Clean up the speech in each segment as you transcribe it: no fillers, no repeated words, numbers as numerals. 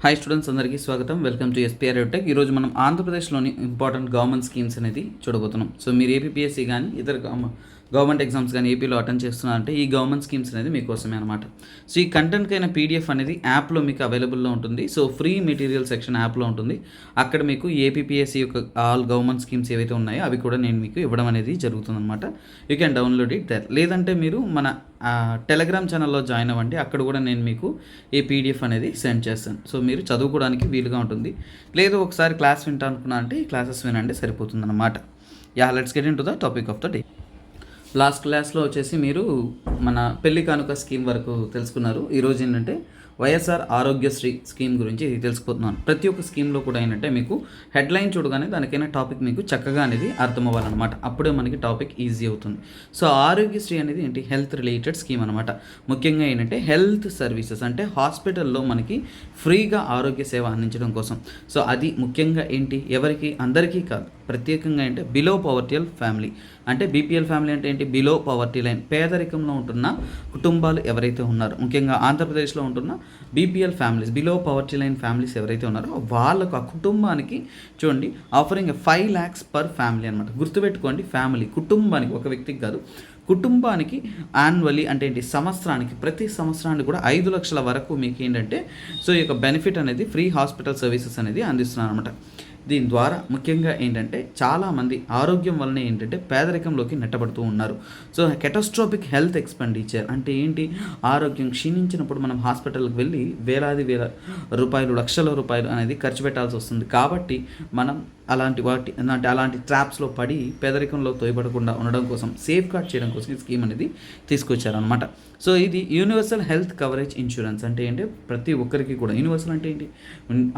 Hi students, అందరికీ స్వాగతం. Welcome to SPR tech. ఈరోజు మనం ఆంధ్రప్రదేశ్లోని ఇంపార్టెంట్ గవర్నమెంట్ స్కీమ్స్ అనేది చూడబోతున్నాం. సో మీరు ఏపీఎస్సీ కానీ ఇతర గవర్నమెంట్ ఎగ్జామ్స్ కానీ ఏపీలో అటెండ్ చేస్తున్నారంటే ఈ గవర్నమెంట్ స్కీమ్స్ అనేది మీకోసమే అనమాట. సో ఈ కంటెంట్కైనా పీడిఎఫ్ అనేది యాప్లో మీకు అవైలబుల్లో ఉంటుంది. సో ఫ్రీ మెటీరియల్ సెక్షన్ యాప్లో ఉంటుంది. అక్కడ మీకు ఏపీఎస్సీ యొక్క ఆల్ గవర్నమెంట్ స్కీమ్స్ ఏవైతే ఉన్నాయో అవి కూడా నేను మీకు ఇవ్వడం అనేది జరుగుతుంది అనమాట. You can download it there. లేదంటే మీరు మన టెలిగ్రామ్ ఛానల్లో జాయిన్ అవ్వండి. అక్కడ కూడా నేను మీకు ఈ పీడిఎఫ్ అనేది సెండ్ చేస్తాను. సో మీరు చదువుకోవడానికి వీలుగా ఉంటుంది. లేదు ఒకసారి క్లాస్ వింటా అనుకున్నా అంటే ఈ క్లాసెస్ వినండి, సరిపోతుంది అనమాట. Let's get in to the topic of the day. Last క్లాస్లో వచ్చేసి మీరు మన పెళ్లి కానుక స్కీమ్ వరకు తెలుసుకున్నారు. ఈరోజు ఏంటంటే వైఎస్ఆర్ ఆరోగ్యశ్రీ స్కీమ్ గురించి తెలుసుకుపోతున్నాను. ప్రతి ఒక్క స్కీమ్లో కూడా ఏంటంటే మీకు హెడ్లైన్ చూడగానే దానికైనా టాపిక్ మీకు చక్కగా అనేది అర్థం అవ్వాలన్నమాట. అప్పుడే మనకి టాపిక్ ఈజీ అవుతుంది. సో ఆరోగ్యశ్రీ అనేది ఏంటి? హెల్త్ రిలేటెడ్ స్కీమ్ అనమాట. ముఖ్యంగా ఏంటంటే హెల్త్ సర్వీసెస్ అంటే హాస్పిటల్లో మనకి ఫ్రీగా ఆరోగ్య సేవ అందించడం కోసం. సో అది ముఖ్యంగా ఏంటి, ఎవరికి, అందరికీ కాదు, ప్రత్యేకంగా అంటే బిలో పవర్టీ ఫ్యామిలీ అంటే బీపీఎల్ ఫ్యామిలీ అంటే ఏంటి? బిలో పవర్టీ లైన్, పేదరికంలో ఉంటున్న కుటుంబాలు ఎవరైతే ఉన్నారో, ముఖ్యంగా ఆంధ్రప్రదేశ్లో ఉంటున్న BPL families, below poverty line families ఎవరైతే ఉన్నారో వాళ్ళకు, ఆ కుటుంబానికి చూడండి ఆఫరింగ్ 5 lakhs పర్ ఫ్యామిలీ అనమాట. గుర్తుపెట్టుకోండి, ఫ్యామిలీ, కుటుంబానికి, ఒక వ్యక్తికి కాదు, కుటుంబానికి యాన్యువల్లీ అంటే ఏంటి, సంవత్సరానికి, ప్రతి సంవత్సరానికి కూడా 5 లక్షల వరకు మీకు ఏంటంటే సో ఈ యొక్క బెనిఫిట్ అనేది ఫ్రీ హాస్పిటల్ సర్వీసెస్ అనేది అందిస్తున్నారు అనమాట. దీని ద్వారా ముఖ్యంగా ఏంటంటే చాలామంది ఆరోగ్యం వల్లనే ఏంటంటే పేదరికంలోకి నెట్టబడుతూ ఉన్నారు. సో కెటాస్ట్రోఫిక్ హెల్త్ ఎక్స్పెండిచర్ అంటే ఏంటి? ఆరోగ్యం క్షీణించినప్పుడు మనం హాస్పిటల్కి వెళ్ళి వేల రూపాయలు, లక్షల రూపాయలు అనేది ఖర్చు పెట్టాల్సి వస్తుంది. కాబట్టి మనం అలాంటి ట్రాప్స్లో పడి పేదరికంలో తోయబడకుండా ఉండడం కోసం, సేఫ్ గార్డ్ చేయడం కోసం ఈ స్కీమ్ అనేది తీసుకొచ్చారనమాట. సో ఇది యూనివర్సల్ హెల్త్ కవరేజ్ ఇన్సూరెన్స్ అంటే ఏంటి? ప్రతి ఒక్కరికి కూడా, యూనివర్సల్ అంటే ఏంటి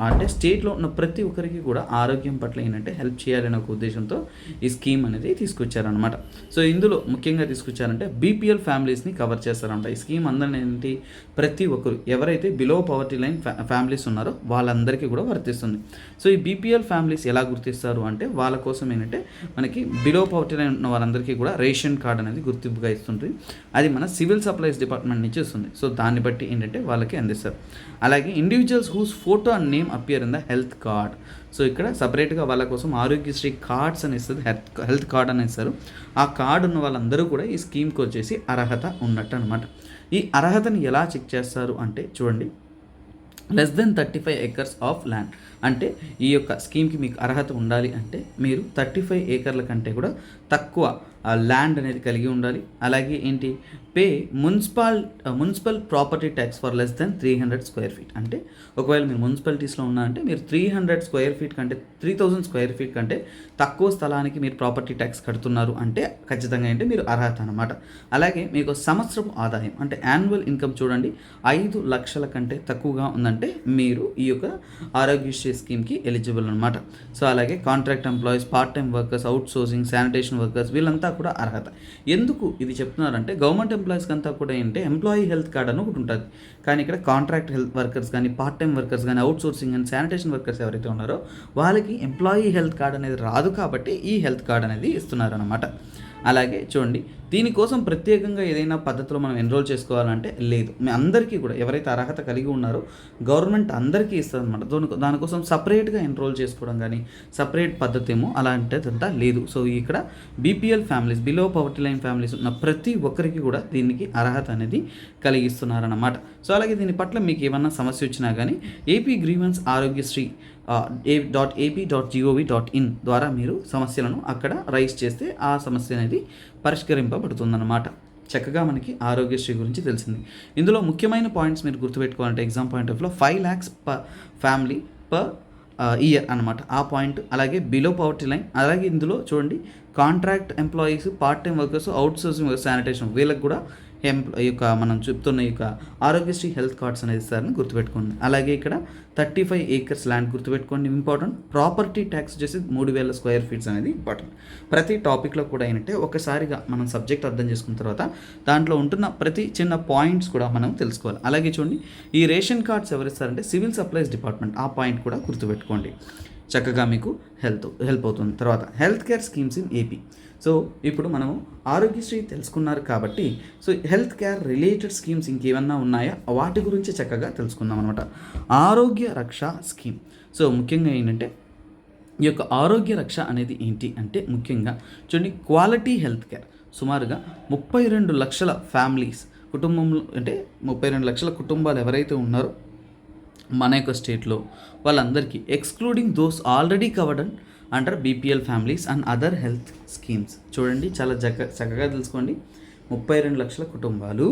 అంటే స్టేట్లో ఉన్న ప్రతి ఒక్కరికి కూడా ఆరోగ్యం పట్ల ఏంటంటే హెల్ప్ చేయాలనే ఒక ఉద్దేశంతో ఈ స్కీమ్ అనేది తీసుకొచ్చారనమాట. సో ఇందులో ముఖ్యంగా తీసుకొచ్చారంటే బీపీఎల్ ఫ్యామిలీస్ని కవర్ చేస్తారంట. ఈ స్కీమ్ అందరినీ ఏంటి, ప్రతి ఒక్కరు ఎవరైతే బిలో పవర్టీ లైన్ ఫ్యామిలీస్ ఉన్నారో వాళ్ళందరికీ కూడా వర్తిస్తుంది. సో ఈ బీపీఎల్ ఫ్యామిలీస్ ఎలా గుర్తిస్తారు అంటే వాళ్ళ కోసం ఏంటంటే మనకి బిలో పవర్టీ లైన్ ఉన్న వాళ్ళందరికీ కూడా రేషన్ కార్డ్ అనేది గుర్తింపుగా ఇస్తుంది. అది మన సివిల్ సప్లైస్ డిపార్ట్మెంట్ నుంచి వస్తుంది. సో దాన్ని బట్టి ఏంటంటే వాళ్ళకి అందిస్తారు. అలాగే individuals whose photo and name appear in the health card. So ఇక్కడ సపరేట్గా వాళ్ళ కోసం ఆరోగ్యశ్రీ కార్డ్స్ అని ఇస్తుంది, హెల్త్ కార్డ్ అని ఇస్తారు. ఆ కార్డు ఉన్న వాళ్ళందరూ కూడా ఈ స్కీమ్కి వచ్చేసి అర్హత ఉన్నట్టు అనమాట. ఈ అర్హతని ఎలా చెక్ చేస్తారు అంటే చూడండి, less than 35 acres of land అంటే ఈ యొక్క స్కీమ్కి మీకు అర్హత ఉండాలి అంటే మీరు 35 acres కంటే కూడా తక్కువ ల్యాండ్ అనేది కలిగి ఉండాలి. అలాగే ఏంటి, pay municipal property tax for less than 300 square feet అంటే ఒకవేళ మీరు మున్సిపాలిటీస్లో ఉన్నారంటే మీరు 300 square feet కంటే 3000 square feet కంటే తక్కువ స్థలానికి మీరు ప్రాపర్టీ ట్యాక్స్ కడుతున్నారు అంటే ఖచ్చితంగా ఏంటి మీరు అర్హత అనమాట. అలాగే మీకు సంవత్సరపు ఆదాయం అంటే యాన్యువల్ ఇన్కమ్ చూడండి 5 లక్షల కంటే తక్కువగా ఉందంటే మీరు ఈ యొక్క ఆరోగ్యశ్రీ స్కీమ్కి ఎలిజిబుల్ అనమాట. సో అలాగే contract employees, part time workers, out sourcing, sanitation workers వీళ్ళంతా కూడా అర్హత. ఎందుకు ఇది చెప్తున్నారంటే గవర్నమెంట్ ఎంప్లాయీస్కి అంతా కూడా ఏంటంటే ఎంప్లాయీ హెల్త్ కార్డ్ అని ఒకటి ఉంటుంది. కానీ ఇక్కడ కాంట్రాక్ట్ హెల్త్ వర్కర్స్ కానీ, పార్ట్ టైం వర్కర్స్ కానీ, అవుట్ సోర్సింగ్ కానీ, శానిటేషన్ వర్కర్స్ ఎవరైతే ఉన్నారో వాళ్ళకి ఎంప్లాయీ హెల్త్ కార్డ్ అనేది రాదు. కాబట్టి ఈ హెల్త్ కార్డ్ అనేది ఇస్తున్నారన్నమాట. అలాగే చూడండి, దీనికోసం ప్రత్యేకంగా ఏదైనా పద్ధతిలో మనం ఎన్రోల్ చేసుకోవాలంటే లేదు. మీ అందరికీ కూడా ఎవరైతే అర్హత కలిగి ఉన్నారో గవర్నమెంట్ అందరికీ ఇస్తుంది అనమాట. దానికోసం సపరేట్గా ఎన్రోల్ చేసుకోవడం కానీ సపరేట్ పద్ధతి ఏమో అలాంటిదంతా లేదు. సో ఇక్కడ BPL families, below poverty line families ఉన్న ప్రతి ఒక్కరికి కూడా దీనికి అర్హత అనేది కలిగిస్తున్నారన్నమాట. సో అలాగే దీని పట్ల మీకు ఏమన్నా సమస్య వచ్చినా కానీ ఏపీ గ్రీవెన్స్ ఆరోగ్యశ్రీ .ap.gov.in ద్వారా మీరు సమస్యలను అక్కడ రైజ్ చేస్తే ఆ సమస్య అనేది పరిష్కరింపబడుతుందన్నమాట. చక్కగా మనకి ఆరోగ్యశ్రీ గురించి తెలిసింది. ఇందులో ముఖ్యమైన పాయింట్స్ మీరు గుర్తుపెట్టుకోవాలంటే ఎగ్జామ్ పాయింట్ ఆఫ్ వ్యూలో 5 lakhs per family per year అనమాట ఆ పాయింట్. అలాగే బిలో పవర్టీ లైన్, అలాగే ఇందులో చూడండి contract employees, part time workers, out sourcing, sanitation వీళ్ళకి కూడా మనం చెప్తున్న ఈ యొక్క ఆరోగ్యశ్రీ హెల్త్ కార్డ్స్ అనేది ఇస్తారని గుర్తుపెట్టుకోండి. అలాగే ఇక్కడ 35 acres ల్యాండ్ గుర్తుపెట్టుకోండి, ఇంపార్టెంట్. ప్రాపర్టీ ట్యాక్స్ వచ్చేసి 3000 square feet అనేది ఇంపార్టెంట్. ప్రతి టాపిక్లో కూడా ఏంటంటే ఒకసారిగా మనం సబ్జెక్ట్ అర్థం చేసుకున్న తర్వాత దాంట్లో ఉంటున్న ప్రతి చిన్న పాయింట్స్ కూడా మనం తెలుసుకోవాలి. అలాగే చూడండి, ఈ రేషన్ కార్డ్స్ ఎవరిస్తారంటే సివిల్ సప్లైస్ డిపార్ట్మెంట్, ఆ పాయింట్ కూడా గుర్తుపెట్టుకోండి. చక్కగా మీకు హెల్ప్ అవుతుంది. తర్వాత health care schemes in AP. So ఇప్పుడు మనము ఆరోగ్యశ్రీ తెలుసుకున్నారు కాబట్టి so health care related schemes ఇంకేమన్నా ఉన్నాయా వాటి గురించి చక్కగా తెలుసుకుందాం అనమాట. ఆరోగ్య రక్ష స్కీమ్. సో ముఖ్యంగా ఏంటంటే ఈ యొక్క ఆరోగ్య రక్ష అనేది ఏంటి అంటే ముఖ్యంగా చూడండి, క్వాలిటీ హెల్త్ కేర్ సుమారుగా 32 లక్షల ఫ్యామిలీస్ కుటుంబంలో అంటే 32 లక్షల కుటుంబాలు ఎవరైతే ఉన్నారో మన యొక్క స్టేట్లో వాళ్ళందరికీ excluding those already covered under BPL families and other health schemes. చూడండి చాలా చక్కగా తెలుసుకోండి. 32 లక్షల కుటుంబాలు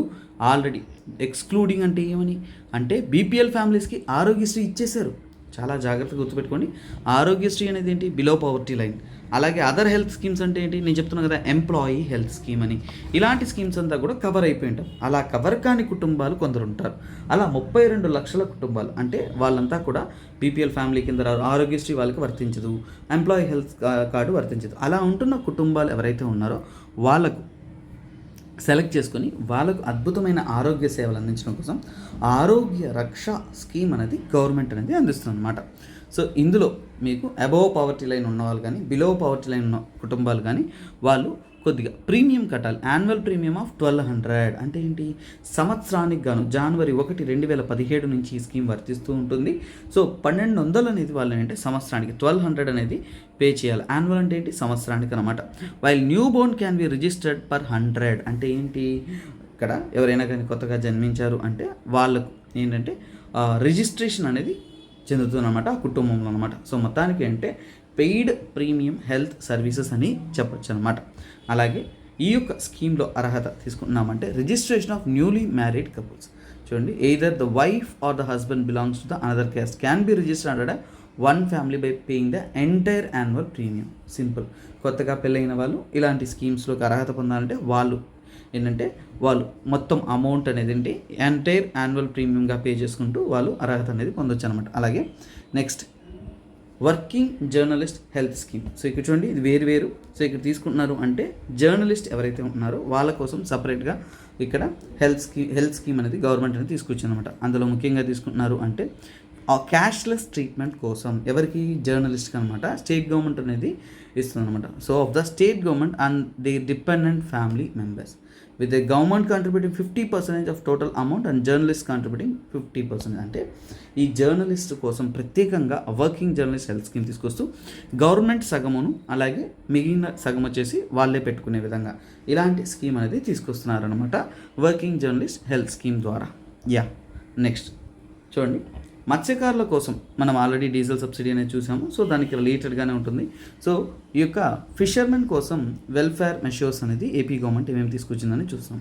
ఆల్రెడీ ఎక్స్క్లూడింగ్ అంటే ఏమని అంటే బీపీఎల్ ఫ్యామిలీస్కి ఆరోగ్యశ్రీ ఇచ్చేశారు. చాలా జాగ్రత్తగా గుర్తుపెట్టుకోండి. ఆరోగ్యశ్రీ అనేది ఏంటి, బిలో పవర్టీ లైన్. అలాగే అదర్ హెల్త్ స్కీమ్స్ అంటే ఏంటి, నేను చెప్తున్నాను కదా ఎంప్లాయీ హెల్త్ స్కీమ్ అని. ఇలాంటి స్కీమ్స్ అంతా కూడా కవర్ అయిపోయి ఉంటాం. అలా కవర్ కాని కుటుంబాలు కొందరు ఉంటారు. అలా 32 లక్షల కుటుంబాలు అంటే వాళ్ళంతా కూడా బీపీఎల్ ఫ్యామిలీ కింద ఆరోగ్యశ్రీ వాళ్ళకి వర్తించదు, ఎంప్లాయీ హెల్త్ కార్డు వర్తించదు. అలా ఉంటున్న కుటుంబాలు ఎవరైతే ఉన్నారో వాళ్ళకు సెలెక్ట్ చేసుకొని వాళ్ళకు అద్భుతమైన ఆరోగ్య సేవలు అందించడం కోసం ఆరోగ్య రక్ష స్కీమ్ అనేది గవర్నమెంట్ అనేది అందిస్తుంది అనమాట. సో ఇందులో మీకు అబోవ్ పవర్టీ లైన్ ఉన్న వాళ్ళు కానీ బిలో పవర్టీ లైన్ ఉన్న కుటుంబాలు కానీ వాళ్ళు కొద్దిగా ప్రీమియం కట్టాలి. యాన్యువల్ ప్రీమియం ఆఫ్ 1200 అంటే ఏంటి, సంవత్సరానికి గాను జనవరి 1, 2017 నుంచి ఈ స్కీమ్ వర్తిస్తూ ఉంటుంది. సో 1200 అనేది వాళ్ళు ఏంటంటే సంవత్సరానికి 1200 అనేది పే చేయాలి. యాన్యువల్ అంటే ఏంటి, సంవత్సరానికి అనమాట. While new Born can be registered per 100 అంటే ఏంటి, ఇక్కడ ఎవరైనా కానీ కొత్తగా జన్మించారు అంటే వాళ్ళకు ఏంటంటే రిజిస్ట్రేషన్ అనేది చెందుతుందన్నమాట ఆ కుటుంబంలో అనమాట. సో మొత్తానికి అంటే పెయిడ్ ప్రీమియం హెల్త్ సర్వీసెస్ అని చెప్పొచ్చు అనమాట. అలాగే ఈ యొక్క స్కీమ్లో అర్హత తీసుకున్నామంటే registration of newly married couples. చూడండి, either the wife or the husband belongs to the another caste can be registered under one family by paying the entire annual premium. Simple. కొత్తగా పెళ్ళైన వాళ్ళు ఇలాంటి స్కీమ్స్లోకి అర్హత పొందాలంటే వాళ్ళు ఏంటంటే వాళ్ళు మొత్తం అమౌంట్ అనేది ఏంటి ఎంటైర్ యాన్యువల్ ప్రీమియంగా పే చేసుకుంటూ వాళ్ళు అర్హత అనేది పొందొచ్చు అనమాట. అలాగే next working journalist health scheme. So ఇక్కడ చూడండి, ఇది వేరు. సో ఇక్కడ తీసుకుంటున్నారు అంటే జర్నలిస్ట్ ఎవరైతే ఉన్నారో వాళ్ళ కోసం సపరేట్గా ఇక్కడ హెల్త్ స్కీమ్ అనేది గవర్నమెంట్ అనేది తీసుకొచ్చింది అనమాట. అందులో ముఖ్యంగా తీసుకుంటున్నారు అంటే క్యాష్లెస్ ట్రీట్మెంట్ కోసం ఎవరికి, జర్నలిస్ట్కి అనమాట స్టేట్ గవర్నమెంట్ అనేది ఇస్తుంది అనమాట. So of the state government and the dependent family members with the government contributing 50% of total amount and journalist contributing 50%. అంటే ఈ జర్నలిస్ట్ కోసం ప్రత్యేకంగా వర్కింగ్ జర్నలిస్ట్ హెల్త్ స్కీమ్ తీసుకొస్తూ గవర్నమెంట్ సగమును అలాగే మిగిలిన సగం వచ్చేసి వాళ్ళే పెట్టుకునే విధంగా ఇలాంటి స్కీమ్ అనేది తీసుకొస్తున్నారనమాట వర్కింగ్ జర్నలిస్ట్ హెల్త్ స్కీమ్ ద్వారా. నెక్స్ట్ చూడండి, మత్స్యకారుల కోసం మనం ఆల్రెడీ డీజిల్ సబ్సిడీ అనేది చూసాము. సో దానికి రిలేటెడ్గానే ఉంటుంది. సో ఈ యొక్క ఫిషర్మెన్ కోసం వెల్ఫేర్ మెషర్స్ అనేది ఏపీ గవర్నమెంట్ ఏమేమి తీసుకొచ్చిందని చూస్తాం.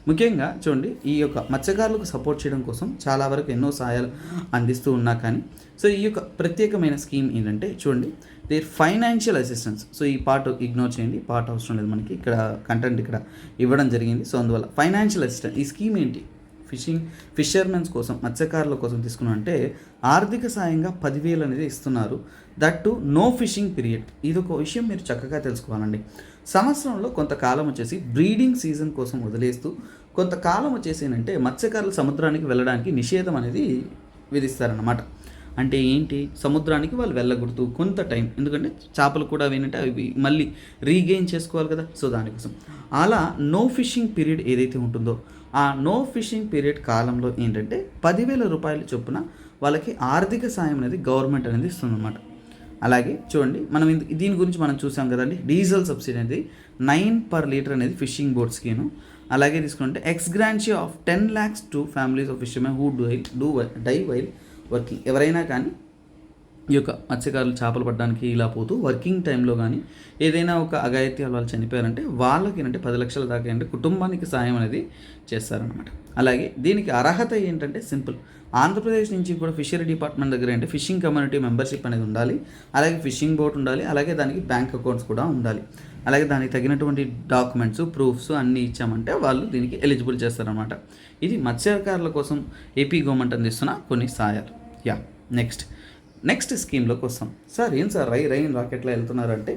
ముఖ్యంగా చూడండి, ఈ యొక్క మత్స్యకారులకు సపోర్ట్ చేయడం కోసం చాలా వరకు ఎన్నో సహాయాలు అందిస్తూ ఉన్నా కానీ సో ఈ యొక్క ప్రత్యేకమైన స్కీమ్ ఏంటంటే చూడండి, దేర్ ఫైనాన్షియల్ అసిస్టెన్స్. సో ఈ పార్ట్ ఇగ్నోర్ చేయండి, పార్ట్ అవసరం లేదు మనకి, ఇక్కడ కంటెంట్ ఇక్కడ ఇవ్వడం జరిగింది. సో అందువల్ల ఫైనాన్షియల్ అసిస్టెన్స్ ఈ స్కీమ్ ఏంటి, ఫిషర్మెన్స్ కోసం మత్స్యకారుల కోసం తీసుకున్నా అంటే ఆర్థిక సాయంగా 10,000 అనేది ఇస్తున్నారు. That to know fishing period. ఇది ఒక విషయం మీరు చక్కగా తెలుసుకోవాలండి. సంవత్సరంలో కొంతకాలం వచ్చేసి బ్రీడింగ్ సీజన్ కోసం వదిలేస్తూ కొంతకాలం వచ్చేసి ఏంటంటే మత్స్యకారులు సముద్రానికి వెళ్ళడానికి నిషేధం అనేది విధిస్తారన్నమాట. అంటే ఏంటి, సముద్రానికి వాళ్ళు వెళ్ళకూడదు కొంత టైం, ఎందుకంటే చేపలు కూడా ఏంటంటే అవి మళ్ళీ రీగెయిన్ చేసుకోవాలి కదా. సో దానికోసం అలా నో ఫిషింగ్ పీరియడ్ ఏదైతే ఉంటుందో ఆ నో ఫిషింగ్ పీరియడ్ కాలంలో ఏంటంటే 10,000 రూపాయల చొప్పున వాళ్ళకి ఆర్థిక సాయం అనేది గవర్నమెంట్ అనేది ఇస్తుందన్నమాట. అలాగే చూడండి, మనం దీని గురించి మనం చూసాం కదండి, డీజిల్ సబ్సిడీ అనేది 9 per liter అనేది ఫిషింగ్ బోట్ స్కీమ్. అలాగే తీసుకుంటే ex gratia of 10 lakhs to families of fishermen who die while working. ఎవరైనా కానీ ఈ యొక్క మత్స్యకారులు చేపలు పట్టడానికి ఇలా పోతూ వర్కింగ్ టైంలో కానీ ఏదైనా ఒక అఘాయిత్యాలు వాళ్ళు చనిపోయారంటే వాళ్ళకి ఏంటంటే 10 లక్షల దాకా అంటే కుటుంబానికి సాయం అనేది చేస్తారనమాట. అలాగే దీనికి అర్హత ఏంటంటే సింపుల్, ఆంధ్రప్రదేశ్ నుంచి కూడా ఫిషరీ డిపార్ట్మెంట్ దగ్గర అంటే ఫిషింగ్ కమ్యూనిటీ మెంబర్షిప్ అనేది ఉండాలి. అలాగే ఫిషింగ్ బోట్ ఉండాలి. అలాగే దానికి బ్యాంక్ అకౌంట్స్ కూడా ఉండాలి. అలాగే దానికి తగినటువంటి డాక్యుమెంట్స్ ప్రూఫ్స్ అన్నీ ఇచ్చామంటే వాళ్ళు దీనికి ఎలిజిబుల్ చేస్తారనమాట. ఇది మత్స్యకారుల కోసం ఏపీ గవర్నమెంట్ అందిస్తున్న కొన్ని సాయాలు. నెక్స్ట్ స్కీమ్లోకి వస్తాం. సార్ ఏం సార్ రైన్ రాకెట్లో వెళ్తున్నారంటే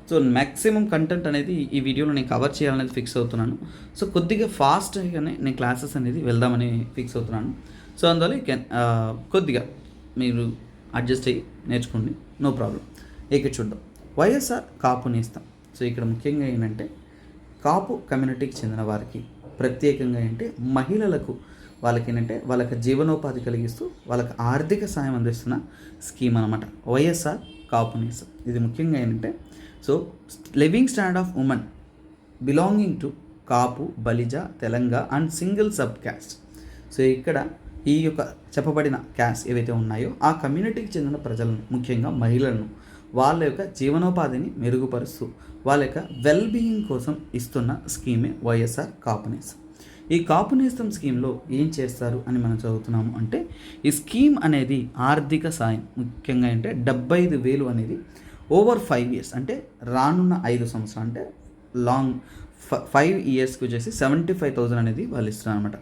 సో మ్యాక్సిమం కంటెంట్ అనేది ఈ వీడియోలో నేను కవర్ చేయాలనేది ఫిక్స్ అవుతున్నాను. సో కొద్దిగా ఫాస్ట్గానే నేను క్లాసెస్ అనేది వెళ్దామని ఫిక్స్ అవుతున్నాను. సో అందువల్ల కొద్దిగా మీరు అడ్జస్ట్ అయ్యి నేర్చుకోండి, నో ప్రాబ్లం. ఇక చూద్దాం వైఎస్ఆర్ కాపు నేస్తం. సో ఇక్కడ ముఖ్యంగా ఏంటంటే కాపు కమ్యూనిటీకి చెందిన వారికి ప్రత్యేకంగా ఏంటంటే మహిళలకు వాళ్ళకి ఏంటంటే వాళ్ళకి జీవనోపాధి కలిగిస్తూ వాళ్ళకి ఆర్థిక సాయం అందిస్తున్న స్కీమ్ అనమాట వైఎస్ఆర్ కాపు నేస్తం. ఇది ముఖ్యంగా ఏంటంటే so living standard of women belonging to Kapu, Balija, Telaga and single sub caste. So ఇక్కడ ఈ యొక్క చెప్పబడిన క్యాస్ట్ ఏవైతే ఉన్నాయో ఆ కమ్యూనిటీకి చెందిన ప్రజలను, ముఖ్యంగా మహిళలను వాళ్ళ యొక్క జీవనోపాధిని మెరుగుపరుస్తూ వాళ్ళ యొక్క వెల్బీయింగ్ కోసం ఇస్తున్న స్కీమే వైఎస్ఆర్ కాపు నేస్తం. ఈ కాపు నేస్తం స్కీమ్లో ఏం చేస్తారు అని మనం చదువుతున్నాము అంటే ఈ స్కీమ్ అనేది ఆర్థిక సాయం ముఖ్యంగా అంటే 75,000 అనేది ఓవర్ 5 years అంటే రానున్న 5 సంవత్సరాలు అంటే లాంగ్ 5 yearsకి వచ్చేసి 75,000 అనేది వాళ్ళు ఇస్తున్నారు అనమాట.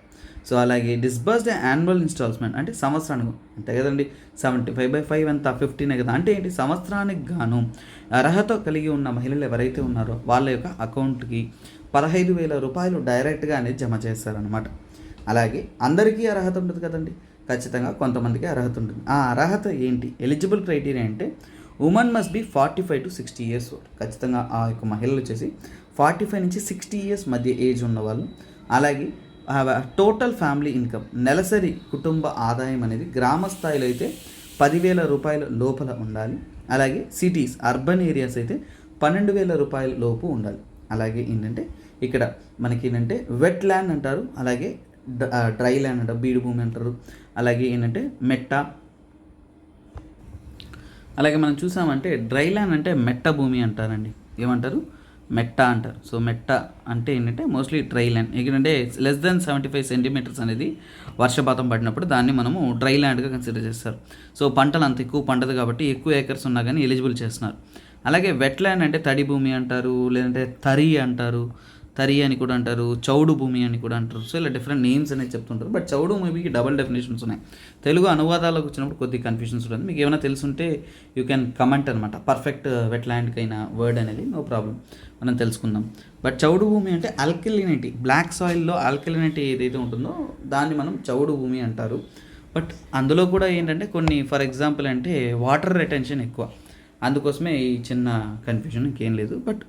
సో అలాగే డిస్బర్స్డ్ యాన్యువల్ ఇన్స్టాల్మెంట్ అంటే సంవత్సరానికి అంతే కదండి, 75/5 ఎంత 15 కదా. అంటే ఏంటి, సంవత్సరానికి గాను అర్హత కలిగి ఉన్న మహిళలు ఎవరైతే ఉన్నారో వాళ్ళ యొక్క అకౌంట్కి 15,000 రూపాయలు డైరెక్ట్గా అనేది జమ చేస్తారనమాట. అలాగే అందరికీ అర్హత ఉంటుంది కదండి, ఖచ్చితంగా కొంతమందికి అర్హత ఉంటుంది. ఆ అర్హత ఏంటి, ఎలిజిబుల్ క్రైటీరియా అంటే women must be 45 to 60 years old. ఖచ్చితంగా ఆ యొక్క మహిళలు వచ్చేసి 45 నుంచి 60 years మధ్య ఏజ్ ఉన్నవాళ్ళు. అలాగే టోటల్ ఫ్యామిలీ ఇన్కమ్ నెలసరి కుటుంబ ఆదాయం అనేది గ్రామ స్థాయిలో అయితే 10,000 రూపాయల లోపల ఉండాలి. అలాగే సిటీస్ అర్బన్ ఏరియాస్ అయితే 12,000 రూపాయల లోపు ఉండాలి. అలాగే ఏంటంటే ఇక్కడ మనకి ఏంటంటే వెట్ ల్యాండ్ అంటారు, అలాగే డ్రై ల్యాండ్ అంటారు, బీడు భూమి అంటారు. అలాగే ఏంటంటే మెట్ట, అలాగే మనం చూసామంటే డ్రై ల్యాండ్ అంటే మెట్ట భూమి అంటారండి, ఏమంటారు మెట్ట అంటారు. సో మెట్ట అంటే ఏంటంటే మోస్ట్లీ డ్రై ల్యాండ్, ఎందుకంటే లెస్ దెన్ 75 centimeters అనేది వర్షపాతం పడినప్పుడు దాన్ని మనము డ్రై ల్యాండ్గా కన్సిడర్ చేస్తారు. సో పంటలు అంత ఎక్కువ పంటది కాబట్టి ఎక్కువ ఏకర్స్ ఉన్నా కానీ ఎలిజిబుల్ చేస్తున్నారు. అలాగే వెట్ ల్యాండ్ అంటే తడి భూమి అంటారు, లేదంటే తరి అంటారు, తరి అని కూడా అంటారు, చౌడు భూమి అని కూడా అంటారు. సో ఇలా డిఫరెంట్ నేమ్స్ అనేది చెప్తుంటారు. బట్ చౌడు భూమికి డబల్ డెఫినేషన్స్ ఉన్నాయి. తెలుగు అనువాదాలకు వచ్చినప్పుడు కొద్ది కన్ఫ్యూషన్స్ ఉంటుంది. మీకు ఏమైనా తెలుసుంటే యూ కెన్ కమెంట్ అనమాట. పర్ఫెక్ట్ వెట్ ల్యాండ్కైనా వర్డ్ అనేది నో ప్రాబ్లం, మనం తెలుసుకుందాం. బట్ చౌడు భూమి అంటే ఆల్కలినిటీ, బ్లాక్ సాయిల్లో ఆల్కలినిటీ ఏదైతే ఉంటుందో దాన్ని మనం చౌడు భూమి అంటారు. బట్ అందులో కూడా ఏంటంటే కొన్ని ఫర్ ఎగ్జాంపుల్ అంటే వాటర్ రిటెన్షన్ ఎక్కువ, అందుకోసమే ఈ చిన్న కన్ఫ్యూజన్, ఇంకేం లేదు. బట్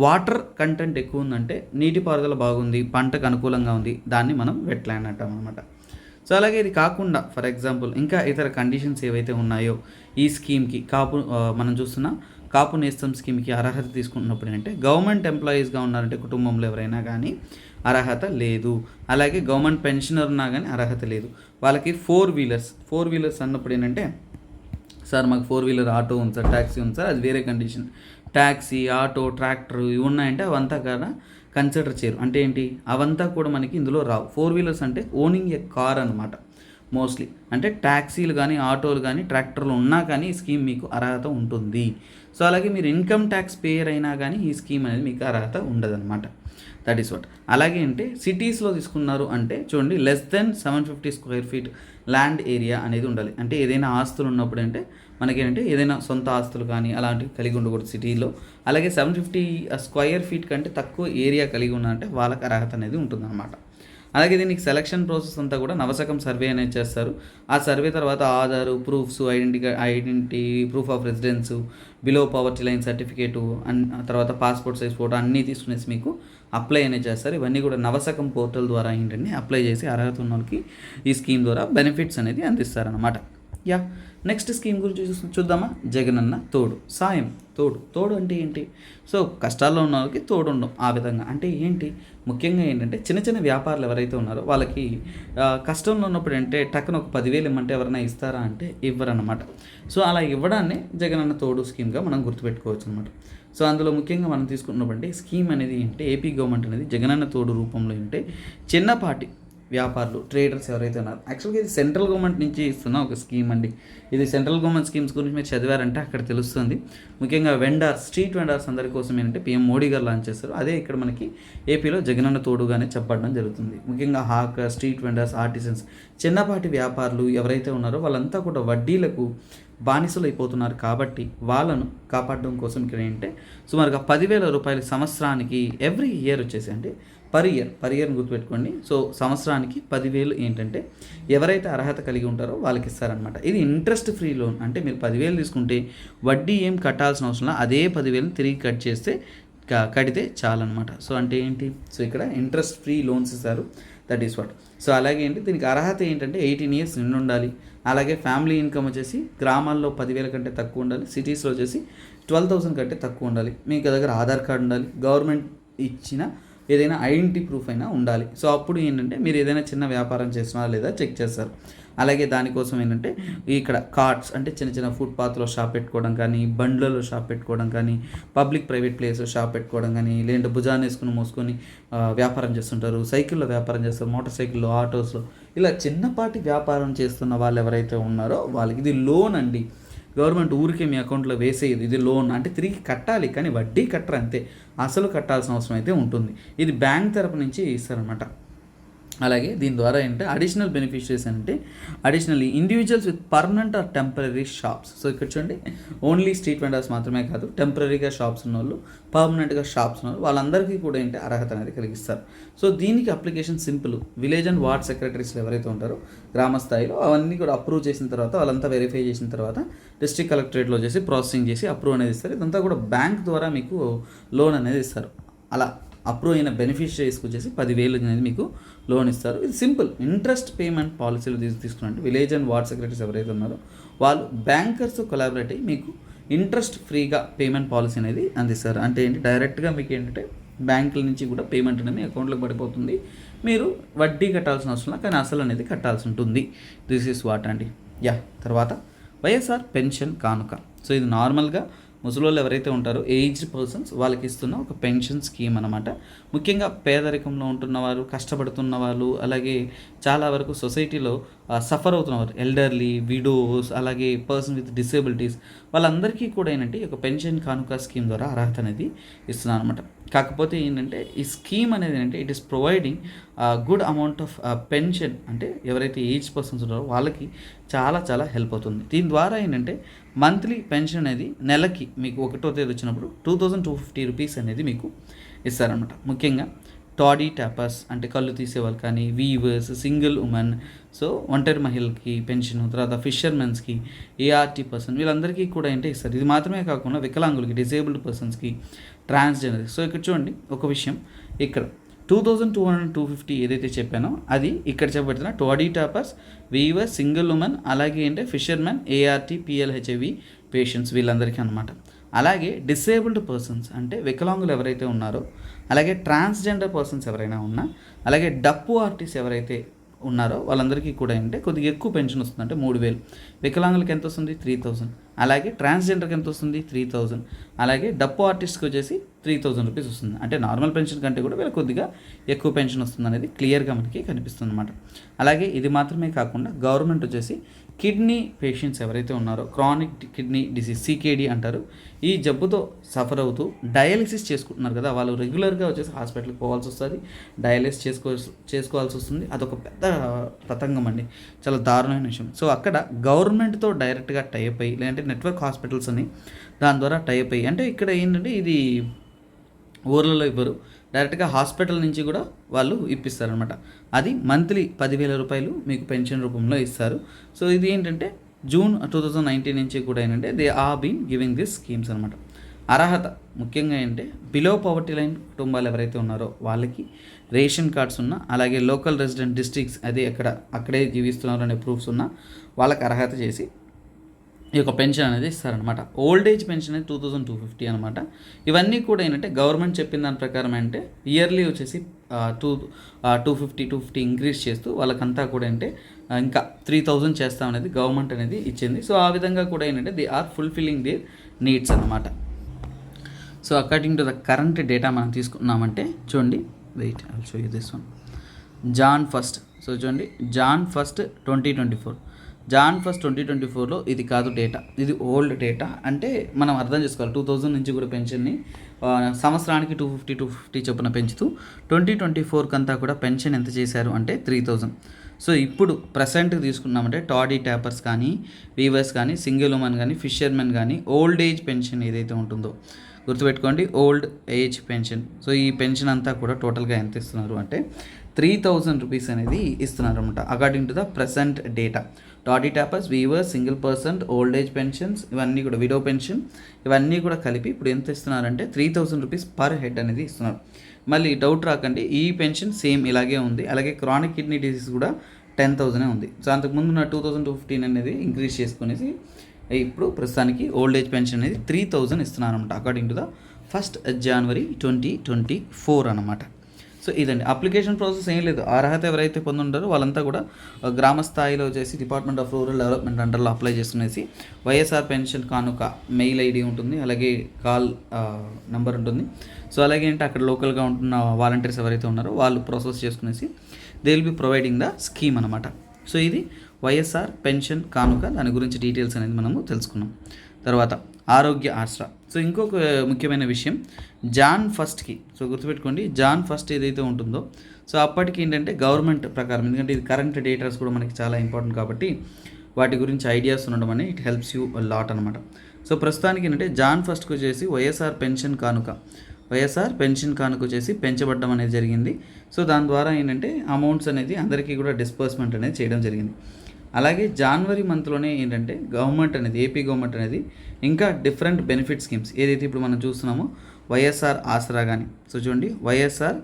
వాటర్ కంటెంట్ ఎక్కువ ఉందంటే నీటిపారుదల బాగుంది, పంటకు అనుకూలంగా ఉంది, దాన్ని మనం వెట్ ల్యాండ్ అంటాం అనమాట. సో అలాగే ఇది కాకుండా ఫర్ ఎగ్జాంపుల్ ఇంకా ఇతర కండిషన్స్ ఏవైతే ఉన్నాయో ఈ స్కీమ్కి మనం చూస్తున్న కాపు నేస్తం స్కీమ్కి అర్హత తీసుకుంటున్నప్పుడు ఏంటంటే గవర్నమెంట్ ఎంప్లాయీస్గా ఉన్నారంటే కుటుంబంలో ఎవరైనా కానీ అర్హత లేదు. అలాగే గవర్నమెంట్ పెన్షనర్ ఉన్నా కానీ అర్హత లేదు. వాళ్ళకి 4 వీలర్స్ అన్నప్పుడు ఏంటంటే సార్ మాకు 4-wheeler ఆటో ఉంది సార్, ట్యాక్సీ ఉంది సార్, అది వేరే కండిషన్. ట్యాక్సీ, ఆటో, ట్రాక్టర్ ఇవి ఉన్నాయంటే అవంతా కూడా కన్సిడర్ చేయరు. అంటే ఏంటి, అవంతా కూడా మనకి ఇందులో రావు. 4-wheelers అంటే ఓనింగ్ ఏ కార్ అనమాట మోస్ట్లీ. అంటే ట్యాక్సీలు కానీ ఆటోలు కానీ ట్రాక్టర్లు ఉన్నా కానీ ఈ స్కీమ్ మీకు అర్హత ఉంటుంది. సో అలాగే మీరు ఇన్కమ్ ట్యాక్స్ పేయర్ అయినా కానీ ఈ స్కీమ్ అనేది మీకు అర్హత ఉండదన్నమాట. That is what. అలాగే అంటే సిటీస్లో తీసుకున్నారు అంటే చూడండి, less than 750 square feet land area అనేది ఉండాలి. అంటే ఏదైనా ఆస్తులు ఉన్నప్పుడు అంటే మనకేంటంటే ఏదైనా సొంత ఆస్తులు కానీ అలాంటివి కలిగి ఉండకూడదు సిటీలో. అలాగే 750 square feet కంటే తక్కువ ఏరియా కలిగి ఉన్నారంటే వాళ్ళకి అర్హత అనేది ఉంటుందన్నమాట. అలాగే దీనికి సెలక్షన్ ప్రాసెస్ అంతా కూడా నవశకం సర్వే అనేది చేస్తారు. ఆ సర్వే తర్వాత Aadhaar, proofs, identity, proof of residence, below poverty line certificate, తర్వాత పాస్పోర్ట్ సైజ్ ఫోటో అన్నీ తీసుకునేసి మీకు అప్లై అనేది చేస్తారు. ఇవన్నీ కూడా నవశకం పోర్టల్ ద్వారా ఏంటంటే అప్లై చేసి అర్హత ఉన్న వాళ్ళకి ఈ స్కీమ్ ద్వారా బెనిఫిట్స్ అనేది అందిస్తారనమాట. యా, నెక్స్ట్ స్కీమ్ గురించి చూద్దామా. జగనన్న తోడు సాయం. తోడు అంటే ఏంటి, సో కష్టాల్లో ఉన్న వాళ్ళకి తోడు ఉండడం. ఆ విధంగా అంటే ఏంటి, ముఖ్యంగా ఏంటంటే చిన్న చిన్న వ్యాపారులు ఎవరైతే ఉన్నారో వాళ్ళకి కష్టంలో ఉన్నప్పుడు అంటే టక్కున ఒక 10,000 ఇమ్మంటే ఎవరైనా ఇస్తారా అంటే ఇవ్వరన్నమాట. సో అలా ఇవ్వడాన్ని జగనన్న తోడు స్కీమ్గా మనం గుర్తుపెట్టుకోవచ్చు అనమాట. సో అందులో ముఖ్యంగా మనం తీసుకున్నప్పుడు స్కీమ్ అనేది ఏంటంటే ఏపీ గవర్నమెంట్ అనేది జగనన్న తోడు రూపంలో ఏంటంటే చిన్నపాటి వ్యాపారులు, ట్రేడర్స్ ఎవరైతే ఉన్నారు, యాక్చువల్గా ఇది సెంట్రల్ గవర్నమెంట్ నుంచి ఇస్తున్న ఒక స్కీమ్ అండి. ఇది సెంట్రల్ గవర్నమెంట్ స్కీమ్స్ గురించి మీరు చదివారంటే అక్కడ తెలుస్తుంది. ముఖ్యంగా స్ట్రీట్ వెండర్స్ అందరి కోసం ఏంటంటే PM మోడీ గారు లాంచ్ చేస్తారు. అదే ఇక్కడ మనకి ఏపీలో జగనన్న తోడుగానే చెప్పడం జరుగుతుంది. ముఖ్యంగా స్ట్రీట్ వెండర్స్, ఆర్టిజన్స్, చిన్నపాటి వ్యాపారులు ఎవరైతే ఉన్నారో వాళ్ళంతా కూడా వడ్డీలకు బానిసలు అయిపోతున్నారు. కాబట్టి వాళ్ళను కాపాడడం కోసం ఇక్కడ ఏంటంటే సుమారుగా 10,000 రూపాయలు సంవత్సరానికి ఎవ్రీ ఇయర్ వచ్చేసి అంటే పర్ ఇయర్ని గుర్తుపెట్టుకోండి. సో సంవత్సరానికి 10,000 ఏంటంటే ఎవరైతే అర్హత కలిగి ఉంటారో వాళ్ళకి ఇస్తారనమాట. ఇది ఇంట్రెస్ట్ ఫ్రీ లోన్. అంటే మీరు 10,000 తీసుకుంటే వడ్డీ ఏం కట్టాల్సిన అవసరం లేదు. అదే 10,000 తిరిగి కట్ చేస్తే కడితే చాలన్నమాట. సో అంటే ఏంటి, సో ఇక్కడ ఇంట్రెస్ట్ ఫ్రీ లోన్స్ ఇస్తారు. That is what. సో అలాగే ఏంటి, దీనికి అర్హత ఏంటంటే 18 years నిండి ఉండాలి. అలాగే ఫ్యామిలీ ఇన్కమ్ వచ్చేసి గ్రామాల్లో 10,000 కంటే తక్కువ ఉండాలి. సిటీస్లో వచ్చేసి 12,000 కంటే తక్కువ ఉండాలి. మీకు దగ్గర ఆధార్ కార్డు ఉండాలి. గవర్నమెంట్ ఇచ్చిన ఏదైనా ఐడెంటిటీ ప్రూఫ్ అయినా ఉండాలి. సో అప్పుడు ఏంటంటే మీరు ఏదైనా చిన్న వ్యాపారం చేస్తున్నారా లేదా చెక్ చేస్తారు. అలాగే దానికోసం ఏంటంటే ఇక్కడ కార్ట్స్ అంటే చిన్న చిన్న ఫుట్పాత్లో షాప్ పెట్టుకోవడం కానీ, బండ్లలో షాప్ పెట్టుకోవడం కానీ, పబ్లిక్ ప్రైవేట్ ప్లేస్లో షాప్ పెట్టుకోవడం కానీ, లేదంటే భుజాన్ని వేసుకుని మోసుకొని వ్యాపారం చేస్తుంటారు. సైకిల్లో వ్యాపారం చేస్తారు, మోటార్ సైకిల్లో, ఆటోస్లో, ఇలా చిన్నపాటి వ్యాపారం చేస్తున్న వాళ్ళు ఎవరైతే ఉన్నారో వాళ్ళకి ఇది లోన్ అండి. గవర్నమెంట్ ఊరికే మీ అకౌంట్లో వేసేది. ఇది లోన్ అంటే తిరిగి కట్టాలి, కానీ వడ్డీ కట్టరు అంతే. అసలు కట్టాల్సిన అవసరం అయితే ఉంటుంది. ఇది బ్యాంక్ తరపు నుంచి ఇస్తారనమాట. అలాగే దీని ద్వారా ఏంటంటే అడిషనల్ బెనిఫిషరీస్ అంటే additionally individuals with permanent or temporary shops. So ఇక్కడ చూడండి, ఓన్లీ స్ట్రీట్ వెండర్స్ మాత్రమే కాదు, టెంపరీగా షాప్స్ ఉన్నవాళ్ళు, పర్మనెంట్గా షాప్స్ ఉన్నవాళ్ళు, వాళ్ళందరికీ కూడా ఏంటి అర్హత అనేది కలిగిస్తారు. సో దీనికి application simple. Village and ward సెక్రటరీస్లు ఎవరైతే ఉంటారో గ్రామ స్థాయిలో అవన్నీ కూడా అప్రూవ్ చేసిన తర్వాత, వాళ్ళంతా వెరిఫై చేసిన తర్వాత డిస్ట్రిక్ట్ కలెక్టరేట్లో చేసి ప్రాసెసింగ్ చేసి అప్రూవ్ అనేది ఇస్తారు. ఇదంతా కూడా బ్యాంక్ ద్వారా మీకు లోన్ అనేది ఇస్తారు. అలా అప్రూవ్ అయిన బెనిఫిషరీస్కి వచ్చేసి 10,000 అనేది మీకు లోన్ ఇస్తారు. ఇది సింపుల్ ఇంట్రెస్ట్ పేమెంట్ పాలసీలు తీసుకున్నట్టు విలేజ్ అండ్ వార్డ్ సెక్రటరీస్ ఎవరైతే ఉన్నారో వాళ్ళు బ్యాంకర్స్ కొలాబరేట్ అయ్యి మీకు ఇంట్రెస్ట్ ఫ్రీగా పేమెంట్ పాలసీ అనేది అందిస్తారు. అంటే ఏంటి, డైరెక్ట్గా మీకు ఏంటంటే బ్యాంకుల నుంచి కూడా పేమెంట్ అనేది మీ అకౌంట్లోకి పడిపోతుంది. మీరు వడ్డీ కట్టాల్సిన అవసరం లేదు, కానీ అసలు అనేది కట్టాల్సి ఉంటుంది. దిస్ ఈస్ వాట్ అండి. తర్వాత వైఎస్ఆర్ పెన్షన్ కానుక. సో ఇది నార్మల్గా ముసలోళ్ళు ఎవరైతే ఉంటారో ఏజ్డ్ పర్సన్స్ వాళ్ళకి ఇస్తున్న ఒక పెన్షన్ స్కీమ్ అనమాట. ముఖ్యంగా పేదరికంలో ఉంటున్నవారు, కష్టపడుతున్న వాళ్ళు, అలాగే చాలా వరకు సొసైటీలో సఫర్ అవుతున్నవారు, ఎల్డర్లీ, విడోస్, అలాగే పర్సన్ విత్ డిసేబిలిటీస్, వాళ్ళందరికీ కూడా ఏంటంటే ఒక పెన్షన్ కానుక స్కీమ్ ద్వారా అర్హత అనేది ఇస్తున్నారు అనమాట. కాకపోతే ఏంటంటే ఈ స్కీమ్ అనేది ఏంటంటే it is providing good amount of pension. అంటే ఎవరైతే ఏజ్ పర్సన్స్ ఉన్నారో వాళ్ళకి చాలా చాలా హెల్ప్ అవుతుంది. దీని ద్వారా ఏంటంటే మంత్లీ పెన్షన్ అనేది నెలకి మీకు 1వ తేదీ వచ్చినప్పుడు 2,250 రూపీస్ అనేది మీకు ఇస్తారనమాట. ముఖ్యంగా టాడీ ట్యాపర్స్ అంటే కళ్ళు తీసేవాళ్ళు కానీ, వీవర్స్, సింగిల్ ఉమెన్, సో ఒంటరి మహిళలకి పెన్షన్, తర్వాత ఫిషర్మెన్స్కి, ఏఆర్టీ పర్సన్, వీళ్ళందరికీ కూడా ఏంటంటే ఇస్తారు. ఇది మాత్రమే కాకుండా వికలాంగులకి, డిసేబుల్డ్ పర్సన్స్కి, ట్రాన్స్జెండర్. సో ఇక్కడ చూడండి ఒక విషయం, ఇక్కడ 2,250 ఏదైతే చెప్పానో అది ఇక్కడ చెప్పబడుతున్న toddy tappers, weavers, single women, అలాగే ఏంటంటే ఫిషర్మెన్, ఏఆర్టీ, పిఎల్హెచ్ఐవి పేషెంట్స్ వీళ్ళందరికీ అనమాట. అలాగే డిసేబుల్డ్ పర్సన్స్ అంటే వికలాంగులు ఎవరైతే ఉన్నారో, అలాగే ట్రాన్స్జెండర్ పర్సన్స్ ఎవరైనా ఉన్నా, అలాగే డప్పు ఆర్టిస్ట్ ఎవరైతే ఉన్నారో వాళ్ళందరికీ కూడా ఏంటంటే కొద్దిగా ఎక్కువ పెన్షన్ వస్తుంది. అంటే 3,000. వికలాంగులకి ఎంత వస్తుంది? 3,000. అలాగే ట్రాన్స్జెండర్కి ఎంత వస్తుంది? 3,000. అలాగే డప్పు ఆర్టిస్ట్కి వచ్చేసి 3,000 రూపీస్ వస్తుంది. అంటే నార్మల్ పెన్షన్ కంటే కూడా వీళ్ళకి కొద్దిగా ఎక్కువ పెన్షన్ వస్తుంది అనేది క్లియర్గా మనకి కనిపిస్తుంది అనమాట. అలాగే ఇది మాత్రమే కాకుండా గవర్నమెంట్ వచ్చేసి కిడ్నీ పేషెంట్స్ ఎవరైతే ఉన్నారో, క్రానిక్ కిడ్నీ డిసీజ్ సికేడి అంటారు, ఈ జబ్బుతో సఫర్ అవుతూ డయాలిసిస్ చేసుకుంటున్నారు కదా, వాళ్ళు రెగ్యులర్గా వచ్చేసి హాస్పిటల్కి పోవాల్సి వస్తుంది, డయాలిసిస్ చేసుకోవాల్సి వస్తుంది. అదొక పెద్ద తతంగం అండి, చాలా దారుణమైన విషయం. సో అక్కడ గవర్నమెంట్తో డైరెక్ట్గా టైప్ అయ్యి, లేదంటే నెట్వర్క్ హాస్పిటల్స్ అని దాని ద్వారా టైప్ అయ్యి, అంటే ఇక్కడ ఏంటంటే ఇది ఊర్లలో ఇవ్వరు, డైరెక్ట్గా హాస్పిటల్ నుంచి కూడా వాళ్ళు ఇప్పిస్తారనమాట. అది మంత్లీ 10,000 రూపాయలు మీకు పెన్షన్ రూపంలో ఇస్తారు. సో ఇది ఏంటంటే జూన్ 2019 నుంచి కూడా ఏంటంటే they are been giving this schemes అనమాట. అర్హత ముఖ్యంగా ఏంటంటే బిలో పవర్టీ లైన్ కుటుంబాలు ఎవరైతే ఉన్నారో వాళ్ళకి రేషన్ కార్డ్స్ ఉన్న, అలాగే లోకల్ రెసిడెంట్ డిస్ట్రిక్ట్స్ అది అక్కడే జీవిస్తున్నారు అనే ప్రూఫ్స్ ఉన్న వాళ్ళకి అర్హత చేసి ఈ యొక్క పెన్షన్ అనేది ఇస్తారనమాట. ఓల్డ్ ఏజ్ పెన్షన్ అనేది 2,250 అనమాట. ఇవన్నీ కూడా ఏంటంటే గవర్నమెంట్ చెప్పిన దాని ప్రకారం అంటే ఇయర్లీ వచ్చేసి 250 ఇంక్రీజ్ చేస్తూ వాళ్ళకంతా కూడా అంటే ఇంకా 3,000 చేస్తాం అనేది గవర్నమెంట్ అనేది ఇచ్చింది. సో ఆ విధంగా కూడా ఏంటంటే they are fulfilling their needs అనమాట. So according to the current data మనం తీసుకున్నామంటే చూడండి, wait I will show you this one. Jan 1. So చూడండి, జాన్ 1, 2024. జాన్ 1, 2024లో ఇది కాదు డేటా, ఇది ఓల్డ్ డేటా. అంటే మనం అర్థం చేసుకోవాలి, 2000 నుంచి కూడా పెన్షన్ని సంవత్సరానికి 250 చొప్పున పెంచుతూ 2024 కంతా కూడా పెన్షన్ ఎంత చేశారు అంటే 3,000. సో ఇప్పుడు ప్రెసెంట్గా తీసుకున్నామంటే టాడీ ట్యాపర్స్ కానీ, వీవర్స్ కానీ, సింగిల్ ఉమెన్ కానీ, ఫిషర్మెన్ కానీ ఓల్డ్ ఏజ్ పెన్షన్ ఏదైతే ఉంటుందో గుర్తుపెట్టుకోండి, ఓల్డ్ ఏజ్ పెన్షన్. సో ఈ పెన్షన్ అంతా కూడా టోటల్గా ఎంత ఇస్తున్నారు అంటే 3000 రూపీస్ అనేది ఇస్తున్నారు అనమాట, according to the present data. Toddy tappers, weavers, single person, old age pensions, ఇవన్నీ కూడా విడో పెన్షన్, ఇవన్నీ కూడా కలిపి ఇప్పుడు ఎంత ఇస్తున్నారంటే 3000 రూపీస్ పర్ హెడ్ అనేది ఇస్తున్నారు. మళ్ళీ డౌట్ రాకండి, ఈ పెన్షన్ సేమ్ ఇలాగే ఉంది. అలాగే క్రానిక్ కిడ్నీ డిసీజ్ కూడా 10,000 ఉంది. సో అంతకుముందు ఉన్న 2215 అనేది ఇంక్రీజ్ చేసుకునేసి ఇప్పుడు ప్రస్తుతానికి ఓల్డ్ ఏజ్ పెన్షన్ అనేది 3000 ఇస్తున్నారు అనమాట, according to the 1st January 2024 అనమాట. సో ఇదండి అప్లికేషన్ ప్రాసెస్. ఏం లేదు, అర్హత ఎవరైతే పొందుంటారో వాళ్ళంతా కూడా గ్రామ స్థాయిలో వచ్చేసి డిపార్ట్మెంట్ ఆఫ్ రూరల్ డెవలప్మెంట్ అండర్లో అప్లై చేసుకునేసి YSR pension Kanuka mail ID ఉంటుంది, అలాగే కాల్ నెంబర్ ఉంటుంది. సో అలాగే అంటే అక్కడ లోకల్గా ఉంటున్న వాలంటీర్స్ ఎవరైతే ఉన్నారో వాళ్ళు ప్రాసెస్ చేసుకునేసి they will be providing the scheme అనమాట. సో ఇది వైఎస్ఆర్ పెన్షన్ కానుక, దాని గురించి డీటెయిల్స్ అనేది మనము తెలుసుకున్నాం. తర్వాత ఆరోగ్య ఆసరా. సో ఇంకొక ముఖ్యమైన విషయం, జాన్ 1కి, సో గుర్తుపెట్టుకోండి, జాన్ 1 ఏదైతే ఉంటుందో సో అప్పటికి ఏంటంటే గవర్నమెంట్ ప్రకారం, ఎందుకంటే ఇది కరెంట్ డేటాస్ కూడా మనకి చాలా ఇంపార్టెంట్ కాబట్టి వాటి గురించి ఐడియాస్ ఉండడం అనేది ఇట్ హెల్ప్స్ యూ లాట్ అనమాట. సో ప్రస్తుతానికి ఏంటంటే జాన్ 1కి వచ్చేసి వైఎస్ఆర్ పెన్షన్ కానుక వచ్చేసి పెంచబడడం అనేది జరిగింది. సో దాని ద్వారా ఏంటంటే అమౌంట్స్ అనేది అందరికీ కూడా డిస్బర్స్మెంట్ అనేది చేయడం జరిగింది. అలాగే జనవరి మంత్లోనే ఏంటంటే గవర్నమెంట్ అనేది, ఏపీ గవర్నమెంట్ అనేది ఇంకా డిఫరెంట్ బెనిఫిట్ స్కీమ్స్ ఏదైతే ఇప్పుడు మనం చూస్తున్నామో వైఎస్ఆర్ ఆసరా కానీ, సో చూడండి వైఎస్ఆర్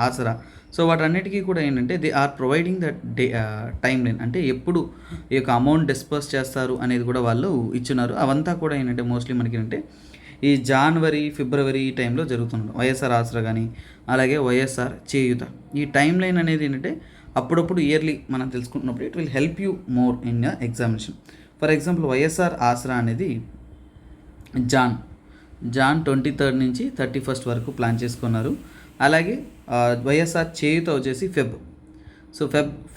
ఆసరా, సో వాటన్నిటికీ కూడా ఏంటంటే they are providing the timeline, అంటే ఎప్పుడు ఈ యొక్క అమౌంట్ డిస్పర్స్ చేస్తారు అనేది కూడా వాళ్ళు ఇచ్చున్నారు. అవంతా కూడా ఏంటంటే మోస్ట్లీ మనకి ఏంటంటే ఈ జనవరి, ఫిబ్రవరి ఈ టైంలో జరుగుతున్నాడు వైఎస్ఆర్ ఆసరా కానీ, అలాగే వైఎస్ఆర్ చేయూత. ఈ టైం లైన్ అనేది ఏంటంటే అప్పుడప్పుడు ఇయర్లీ మనం తెలుసుకుంటున్నప్పుడు it will help you more in examination. For example YSR Aasara అనేది జాన్ 23rd నుంచి 31st వరకు ప్లాన్ చేసుకున్నారు. అలాగే వైఎస్ఆర్ చేయూత వచ్చేసి ఫెబ్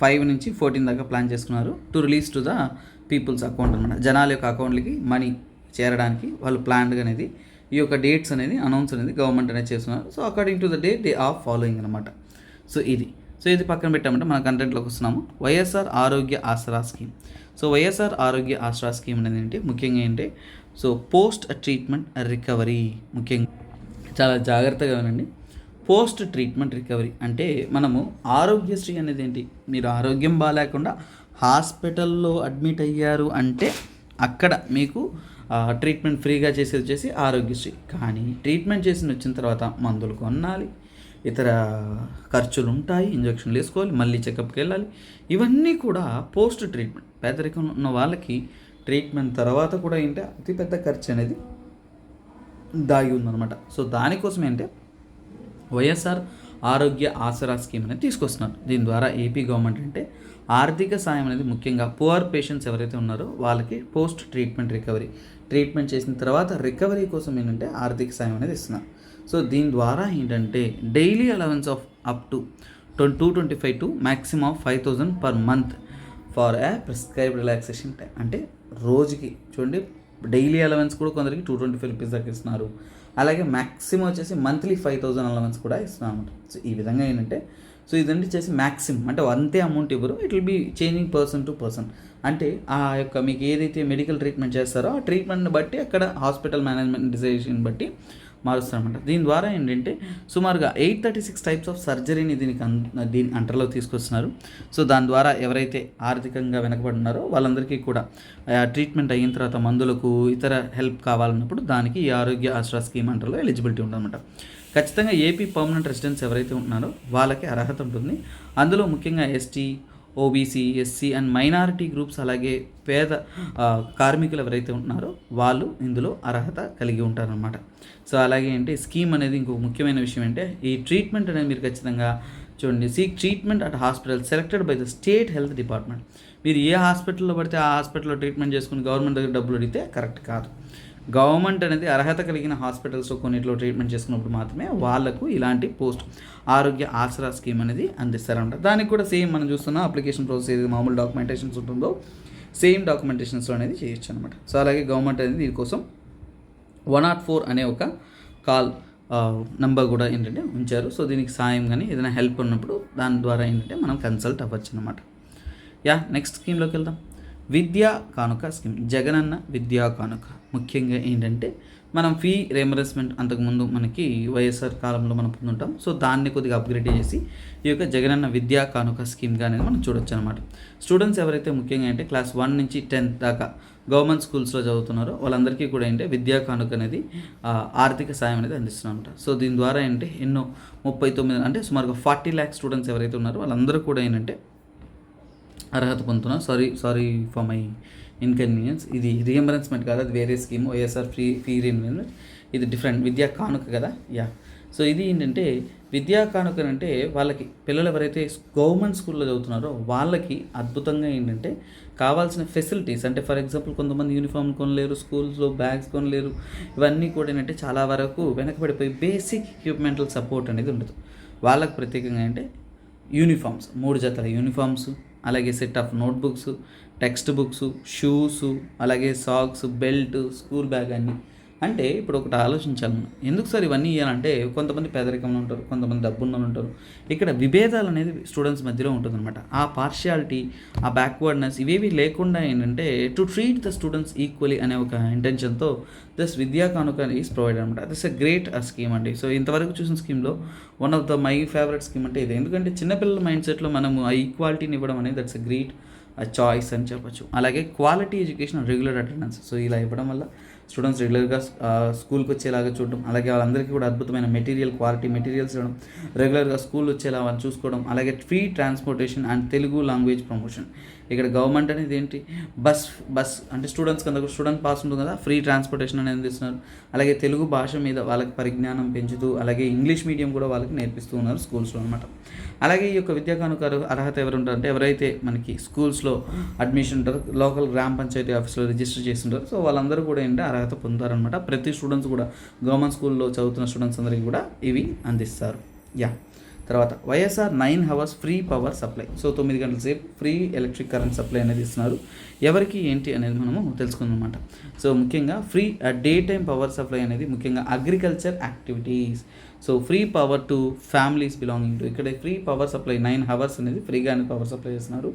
5 నుంచి 14 దాకా ప్లాన్ చేసుకున్నారు to release to the people's account అనమాట. జనాల యొక్క అకౌంట్లకి మనీ చేరడానికి వాళ్ళు ప్లాన్గా అనేది ఈ యొక్క డేట్స్ అనేది అనౌన్స్ అనేది గవర్నమెంట్ అనేది చేస్తున్నారు. So according to the date they are following అనమాట. సో ఇది పక్కన పెట్టామంటే మన కంటెంట్లోకి వస్తున్నాము. వైఎస్ఆర్ ఆరోగ్య ఆసరా స్కీమ్. సో వైఎస్ఆర్ ఆరోగ్య ఆసరా స్కీమ్ అనేది ఏంటి, ముఖ్యంగా ఏంటి, సో పోస్ట్ ట్రీట్మెంట్ రికవరీ. ముఖ్యంగా చాలా జాగ్రత్తగా వినండి. పోస్ట్ ట్రీట్మెంట్ రికవరీ అంటే మనము ఆరోగ్యశ్రీ అనేది ఏంటి, మీరు ఆరోగ్యం బాగాలేకుండా హాస్పిటల్లో అడ్మిట్ అయ్యారు అంటే అక్కడ మీకు ట్రీట్మెంట్ ఫ్రీగా చేసేది వచ్చేసి ఆరోగ్యశ్రీ. కానీ ట్రీట్మెంట్ చేసి వచ్చిన తర్వాత మందులు కొనాలి, ఇతర ఖర్చులు ఉంటాయి, ఇంజక్షన్లు వేసుకోవాలి, మళ్ళీ చెకప్కి వెళ్ళాలి. ఇవన్నీ కూడా పోస్ట్ ట్రీట్మెంట్. పేదరికం ఉన్న వాళ్ళకి ట్రీట్మెంట్ తర్వాత కూడా ఏంటంటే అతిపెద్ద ఖర్చు అనేది దాగి ఉందన్నమాట. సో దానికోసం ఏంటంటే వైఎస్ఆర్ ఆరోగ్య ఆసరా స్కీమ్ అనేది తీసుకొస్తున్నారు. దీని ద్వారా ఏపీ గవర్నమెంట్ అంటే ఆర్థిక సాయం అనేది ముఖ్యంగా పువర్ పేషెంట్స్ ఎవరైతే ఉన్నారో వాళ్ళకి పోస్ట్ ట్రీట్మెంట్ రికవరీ, ట్రీట్మెంట్ చేసిన తర్వాత రికవరీ కోసం ఏంటంటే ఆర్థిక సాయం అనేది ఇస్తున్నారు. సో దీని ద్వారా ఏంటంటే daily allowance of up to 225 to maximum of 5,000 per month for a prescribed relaxation time. అంటే రోజుకి చూడండి డైలీ అలవెన్స్ కూడా కొందరికి 225 రూపీస్ దాకా ఇస్తున్నారు. అలాగే మ్యాక్సిమం వచ్చేసి మంత్లీ 5,000 అలవెన్స్ కూడా ఇస్తున్నారు అనమాట. సో ఈ విధంగా ఏంటంటే సో ఇదండి చేసి మ్యాక్సిమం అంటే అంతే అమౌంట్ ఇవ్వరు, it will be changing person to person. అంటే ఆ యొక్క మీకు ఏదైతే మెడికల్ ట్రీట్మెంట్ చేస్తారో ఆ ట్రీట్మెంట్ని బట్టి అక్కడ హాస్పిటల్ మేనేజ్మెంట్ డిసైజన్ బట్టి మారుస్తారన్నమాట. దీని ద్వారా ఏంటంటే సుమారుగా 836 టైప్స్ ఆఫ్ సర్జరీని దీని అంటర్లో తీసుకొస్తున్నారు. సో దాని ద్వారా ఎవరైతే ఆర్థికంగా వెనకబడి ఉన్నారో వాళ్ళందరికీ కూడా ట్రీట్మెంట్ అయిన తర్వాత మందులకు ఇతర హెల్ప్ కావాలన్నప్పుడు దానికి ఈ ఆరోగ్య ఆసరా స్కీమ్ అంటర్లో ఎలిజిబిలిటీ ఉంటుందన్నమాట. ఖచ్చితంగా ఏపీ పర్మనెంట్ రెసిడెంట్స్ ఎవరైతే ఉంటున్నారో వాళ్ళకి అర్హత ఉంటుంది. అందులో ముఖ్యంగా ST, OBC, SC and minority groups, అలాగే పేద కార్మికులు ఎవరైతే ఉంటున్నారో వాళ్ళు ఇందులో అర్హత కలిగి ఉంటారనమాట. సో అలాగే అంటే స్కీమ్ అనేది ఇంకొక ముఖ్యమైన విషయం అంటే ఈ ట్రీట్మెంట్ అనేది మీరు ఖచ్చితంగా చూడండి, seek treatment at hospital selected by the state health department. మీరు ఏ హాస్పిటల్లో పడితే ఆ హాస్పిటల్లో ట్రీట్మెంట్ చేసుకుని గవర్నమెంట్ దగ్గర డబ్బులు అడిగితే కరెక్ట్ కాదు. గవర్నమెంట్ అనేది అర్హత కలిగిన హాస్పిటల్స్లో కొన్నిట్లో ట్రీట్మెంట్ చేసుకున్నప్పుడు మాత్రమే వాళ్లకు ఇలాంటి పోస్ట్ ఆరోగ్య ఆసరా స్కీమ్ అనేది అందిస్తారన్నమాట. దానికి కూడా సేమ్ మనం చూస్తున్న అప్లికేషన్ ప్రాసెస్ ఏది మామూలు డాక్యుమెంటేషన్స్ ఉంటుందో సేమ్ డాక్యుమెంటేషన్స్లో అనేది చేయొచ్చు అనమాట. సో అలాగే గవర్నమెంట్ అనేది దీనికోసం 104 అనే ఒక కాల్ నెంబర్ కూడా ఏంటంటే ఉంచారు. సో దీనికి సాయం కానీ ఏదైనా హెల్ప్ ఉన్నప్పుడు దాని ద్వారా ఏంటంటే మనం కన్సల్ట్ అవ్వచ్చు అనమాట. నెక్స్ట్ స్కీమ్లోకి వెళ్దాం. విద్యా కానుక స్కీమ్, జగనన్న విద్యా కానుక. ముఖ్యంగా ఏంటంటే మనం ఫీ రియంబర్స్మెంట్ అంతకుముందు మనకి వైఎస్ఆర్ కాలంలో మనం పొందుంటాం. సో దాన్ని కొద్దిగా అప్గ్రేడ్ చేసి ఈ యొక్క జగనన్న విద్యా కానుక స్కీమ్గా అనేది మనం చూడొచ్చు అనమాట. స్టూడెంట్స్ ఎవరైతే ముఖ్యంగా అంటే క్లాస్ 1 నుంచి 10th దాకా గవర్నమెంట్ స్కూల్స్లో చదువుతున్నారో వాళ్ళందరికీ కూడా ఏంటంటే విద్యా కానుక అనేది ఆర్థిక సాయం అనేది అందిస్తున్నమాట. సో దీని ద్వారా ఏంటంటే ఎన్నో 39 అంటే సుమారుగా 40 lakhs స్టూడెంట్స్ ఎవరైతే ఉన్నారో వాళ్ళందరూ కూడా ఏంటంటే అర్హత పొందుతున్నారు. Sorry for my inconvenience. ఇది రియంబర్స్మెంట్ కాదు, అది వేరే స్కీమ్. వైఎస్ఆర్ ఫీ రియంబర్స్మెంట్, ఇది డిఫరెంట్. విద్యా కానుక కదా. సో ఇది ఏంటంటే విద్యా కానుక అంటే వాళ్ళకి పిల్లలు ఎవరైతే గవర్నమెంట్ స్కూల్లో చదువుతున్నారో వాళ్ళకి అద్భుతంగా ఏంటంటే కావాల్సిన ఫెసిలిటీస్, అంటే ఫర్ ఎగ్జాంపుల్ కొంతమంది యూనిఫామ్ కొనలేరు, స్కూల్స్లో బ్యాగ్స్ కొనలేరు, ఇవన్నీ కూడా ఏంటంటే చాలా వరకు వెనకబడిపోయి బేసిక్ ఎక్విప్మెంటల్ సపోర్ట్ అనేది ఉండదు. వాళ్ళకి ప్రత్యేకంగా అంటే యూనిఫామ్స్, 3 జతల యూనిఫామ్స్, అలాగే set of notebooks, text books, shoes, అలాగే సాక్స్, బెల్ట్, స్కూల్ బ్యాగ్ అన్నీ. అంటే ఇప్పుడు ఒకటి ఆలోచించాలి మనం, ఎందుకు సార్ ఇవన్నీ ఇవ్వాలంటే కొంతమంది పేదరికంలో ఉంటారు, కొంతమంది డబ్బున్న ఉంటారు. ఇక్కడ విభేదాలు అనేది స్టూడెంట్స్ మధ్యలో ఉంటుందన్నమాట. ఆ పార్షియాలిటీ, ఆ బ్యాక్వర్డ్నెస్ ఇవేవి లేకుండా ఏంటంటే to treat the students equally అనే ఒక ఇంటెన్షన్తో దిస్ విద్యా కానుక ఈస్ ప్రొవైడ్ అనమాట. దిస్ ఎ గ్రేట్ స్కీమ్ అండి. సో ఇంతవరకు చూసిన స్కీమ్లో one of the my favourite scheme అంటే ఇది. ఎందుకంటే చిన్నపిల్లల మైండ్ సెట్లో మనము ఆ ఈక్వాలిటీని ఇవ్వడం అనేది దట్స్ ఎ గ్రేట్ చాయిస్ అని చెప్పొచ్చు. అలాగే quality education, regular attendance. So ఇలా ఇవ్వడం వల్ల స్టూడెంట్స్ రెగ్యులర్గా స్కూల్కి వచ్చేలాగా చూడడం, అలాగే వాళ్ళందరికీ కూడా అద్భుతమైన క్వాలిటీ మెటీరియల్స్ ఇవ్వడం, రెగ్యులర్గా స్కూల్ వచ్చేలా వాళ్ళని చూసుకోవడం, అలాగే free transportation and Telugu language promotion. ఇక్కడ గవర్నమెంట్ అనేది ఏంటి, బస్ అంటే స్టూడెంట్స్కి అందరూ స్టూడెంట్ పాస్ ఉంటుంది కదా, ఫ్రీ ట్రాన్స్పోర్టేషన్ అనేది అందిస్తున్నారు. అలాగే తెలుగు భాష మీద వాళ్ళకి పరిజ్ఞానం పెంచుతూ, అలాగే ఇంగ్లీష్ మీడియం కూడా వాళ్ళకి నేర్పిస్తూ ఉన్నారు స్కూల్స్లో అనమాట. అలాగే ఈ యొక్క విద్యా కానుక అర్హత ఎవరు ఉంటారంటే ఎవరైతే మనకి స్కూల్స్లో అడ్మిషన్ ఉంటారో, లోకల్ గ్రామ పంచాయతీ ఆఫీస్లో రిజిస్టర్ చేస్తుంటారు. సో వాళ్ళందరూ కూడా ఏంటంటే అర్హత పొందుతారనమాట. ప్రతి స్టూడెంట్స్ కూడా గవర్నమెంట్ స్కూల్లో చదువుతున్న స్టూడెంట్స్ అందరికీ కూడా ఇవి అందిస్తారు. తర్వాత YSR 9 hours free power supply. So 9 గంటల సేపు ఫ్రీ ఎలక్ట్రిక్ కరెంట్ సప్లై అనేది ఇస్తున్నారు. ఎవరికి ఏంటి అనేది మనము తెలుసుకుందాం అనమాట. సో ముఖ్యంగా free day time power supply అనేది ముఖ్యంగా agriculture activities. So free power to families belonging to, ఇక్కడ ఫ్రీ పవర్ సప్లై 9 hours అనేది ఫ్రీగానే పవర్ సప్లై చేస్తున్నారు.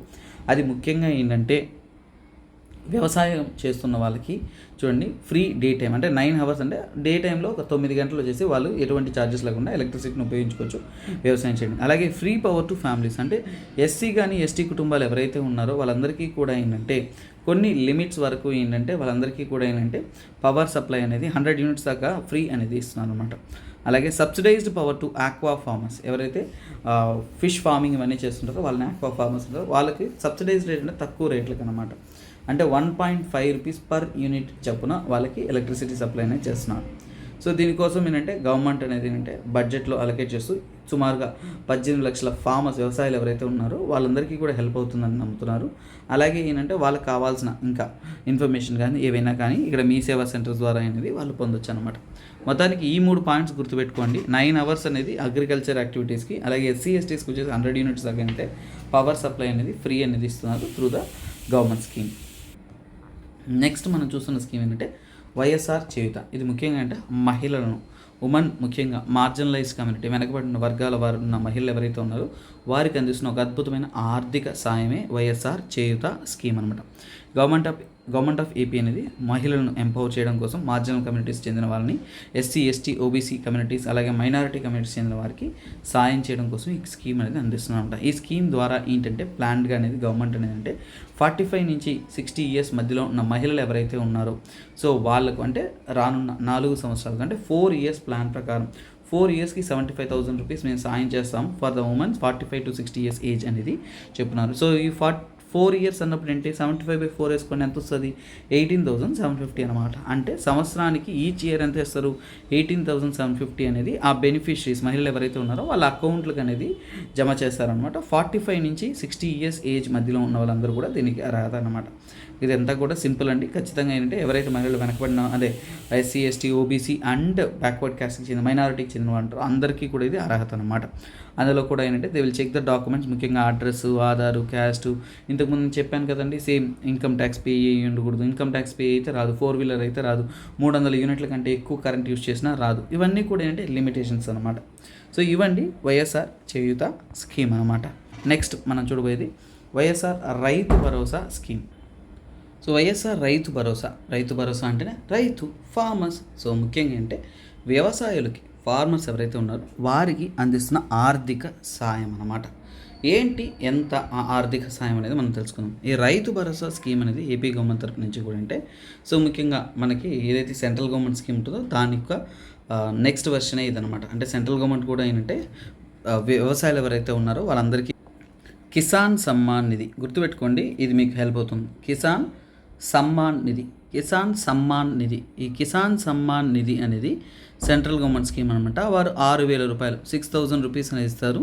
అది ముఖ్యంగా ఏంటంటే వ్యవసాయం చేస్తున్న వాళ్ళకి చూడండి, ఫ్రీ డే టైం అంటే 9 hours అంటే డే టైంలో ఒక 9 గంటలు వచ్చేసి వాళ్ళు ఎటువంటి ఛార్జెస్ లేకుండా ఎలక్ట్రిసిటీని ఉపయోగించుకోవచ్చు వ్యవసాయం చేయడం. అలాగే ఫ్రీ పవర్ టు ఫ్యామిలీస్ అంటే ఎస్సీ కానీ ఎస్టీ కుటుంబాలు ఎవరైతే ఉన్నారో వాళ్ళందరికీ కూడా ఏంటంటే కొన్ని లిమిట్స్ వరకు ఏంటంటే వాళ్ళందరికీ కూడా ఏంటంటే పవర్ సప్లై అనేది 100 units దాకా ఫ్రీ అనేది ఇస్తున్నారు అనమాట. అలాగే subsidised power to aqua farmers, ఎవరైతే ఫిష్ ఫార్మింగ్ ఇవన్నీ చేస్తుంటారో వాళ్ళని ఆక్వా ఫార్మర్స్ ఉంటారో వాళ్ళకి సబ్సిడైజ్డ్ రేట్ అంటే తక్కువ రేట్లకు అనమాట. అంటే 1.5 rupees per unit చొప్పున వాళ్ళకి ఎలక్ట్రిసిటీ సప్లై అనేది చేస్తున్నారు. సో దీనికోసం ఏంటంటే గవర్నమెంట్ అనేది ఏంటంటే బడ్జెట్లో అలొకేట్ చేస్తూ సుమారుగా 18 లక్షల ఫార్మర్స్, వ్యవసాయాలు ఎవరైతే ఉన్నారో వాళ్ళందరికీ కూడా హెల్ప్ అవుతుందని నమ్ముతున్నారు. అలాగే ఏంటంటే వాళ్ళకి కావాల్సిన ఇంకా ఇన్ఫర్మేషన్ కానీ ఏవైనా కానీ ఇక్కడ మీ సేవా సెంటర్స్ ద్వారా అనేది వాళ్ళు పొందొచ్చు అనమాట. మొత్తానికి ఈ 3 పాయింట్స్ గుర్తుపెట్టుకోండి. 9 hours అనేది అగ్రికల్చర్ యాక్టివిటీస్కి, అలాగే ఎస్సీ ఎస్టీస్కి వచ్చేసి 100 units దాకా అంటే పవర్ సప్లై అనేది ఫ్రీ అనేది ఇస్తున్నారు through the government scheme. Next మనం చూస్తున్న స్కీమ్ ఏంటంటే వైఎస్ఆర్ చేయూత. ఇది ముఖ్యంగా అంటే మహిళలను, ముఖ్యంగా మార్జినలైజ్ కమ్యూనిటీ, వెనకబడిన వర్గాల వారు ఉన్న మహిళలు ఎవరైతే ఉన్నారో వారికి అందిస్తున్న ఒక అద్భుతమైన ఆర్థిక సాయమే వైఎస్ఆర్ చేయూత స్కీమ్ అనమాట. గవర్నమెంట్ ఆఫ్ ఏపీ అనేది మహిళలను ఎంపవర్ చేయడం కోసం మార్జినల్ కమ్యూనిటీస్ చెందిన వాళ్ళని, ఎస్సీ ఎస్టీ ఓబీసీ కమ్యూనిటీస్, అలాగే మైనారిటీ కమ్యూనిటీస్ చెందిన వారికి సాయం చేయడం కోసం ఈ స్కీమ్ అనేది అందిస్తున్నారన్నమాట. ఈ స్కీమ్ ద్వారా ఏంటంటే ప్లాన్డ్గా అనేది గవర్నమెంట్ అనేది అంటే 45 నుంచి 60 years మధ్యలో ఉన్న మహిళలు ఎవరైతే ఉన్నారో సో వాళ్ళకు అంటే రానున్న 4 సంవత్సరాలకు అంటే 4 years ప్లాన్ ప్రకారం 4 yearsకి 75,000 rupees మేము సాయం చేస్తాం for the women's 45 to 60 years age అనేది చెప్తున్నారు. సో ఈ 4 years అన్నప్పుడు ఏంటి 75/4 వేసుకొని ఎంత వస్తుంది 18,750 అనమాట. అంటే సంవత్సరానికి ఈచ్ ఇయర్ ఎంత ఇస్తారు 18,750 అనేది ఆ బెనిఫిషరీస్ మహిళలు ఎవరైతే ఉన్నారో వాళ్ళ అకౌంట్లకు అనేది జమ చేస్తారనమాట. 45 నుంచి 60 years ఏజ్ మధ్యలో ఉన్న వాళ్ళందరూ కూడా దీనికి అర్హత అనమాట. ఇదంతా కూడా సింపుల్ అండి. ఖచ్చితంగా ఏంటంటే ఎవరైతే మహిళలు వెనకబడిన SC ST OBC and backward క్యాస్ట్కి చెందిన మైనారిటీకి చెందిన అంటారు అందరికీ కూడా ఇది అర్హత అనమాట. అందులో కూడా ఏంటంటే they will check the documents, ముఖ్యంగా అడ్రస్, ఆధారు, క్యాస్ట్. ఇంతకుముందు చెప్పాను కదండి, సేమ్ ఇన్కమ్ ట్యాక్స్ పే అయ్యి ఉండకూడదు. ఇన్కమ్ ట్యాక్స్ పే అయితే రాదు, 4-wheeler అయితే రాదు, 300 యూనిట్ల కంటే ఎక్కువ కరెంట్ యూస్ చేసినా రాదు. ఇవన్నీ కూడా ఏంటంటే లిమిటేషన్స్ అనమాట. సో ఇవ్వండి వైఎస్ఆర్ చేయూత స్కీమ్ అనమాట. నెక్స్ట్ మనం చూడబోయేది వైఎస్ఆర్ రైతు భరోసా స్కీమ్. సో వైఎస్ఆర్ రైతు భరోసా అంటేనే రైతు, ఫార్మర్స్. సో ముఖ్యంగా అంటే వ్యవసాయులకి, ఫార్మర్స్ ఎవరైతే ఉన్నారో వారికి అందిస్తున్న ఆర్థిక సాయం అన్నమాట. ఏంటి ఎంత ఆర్థిక సాయం అనేది మనం తెలుసుకుందాం. ఈ రైతు భరోసా స్కీమ్ అనేది ఏపీ గవర్నమెంట్ తరపు నుంచి కూడా అంటే, సో ముఖ్యంగా మనకి ఏదైతే సెంట్రల్ గవర్నమెంట్ స్కీమ్ ఉంటుందో దాని యొక్క నెక్స్ట్ వెర్షనే ఇదనమాట. అంటే సెంట్రల్ గవర్నమెంట్ కూడా ఏంటంటే వ్యవసాయాలు ఎవరైతే ఉన్నారో వాళ్ళందరికీ కిసాన్ సమ్మాన్ నిధి, గుర్తుపెట్టుకోండి, ఇది మీకు హెల్ప్ అవుతుంది. కిసాన్ సమ్మాన్ నిధి. ఈ కిసాన్ సమ్మాన్ నిధి అనేది సెంట్రల్ గవర్నమెంట్ స్కీమ్ అనమాట. వారు 6,000 రూపాయలు, 6,000 రూపీస్ అనేది ఇస్తారు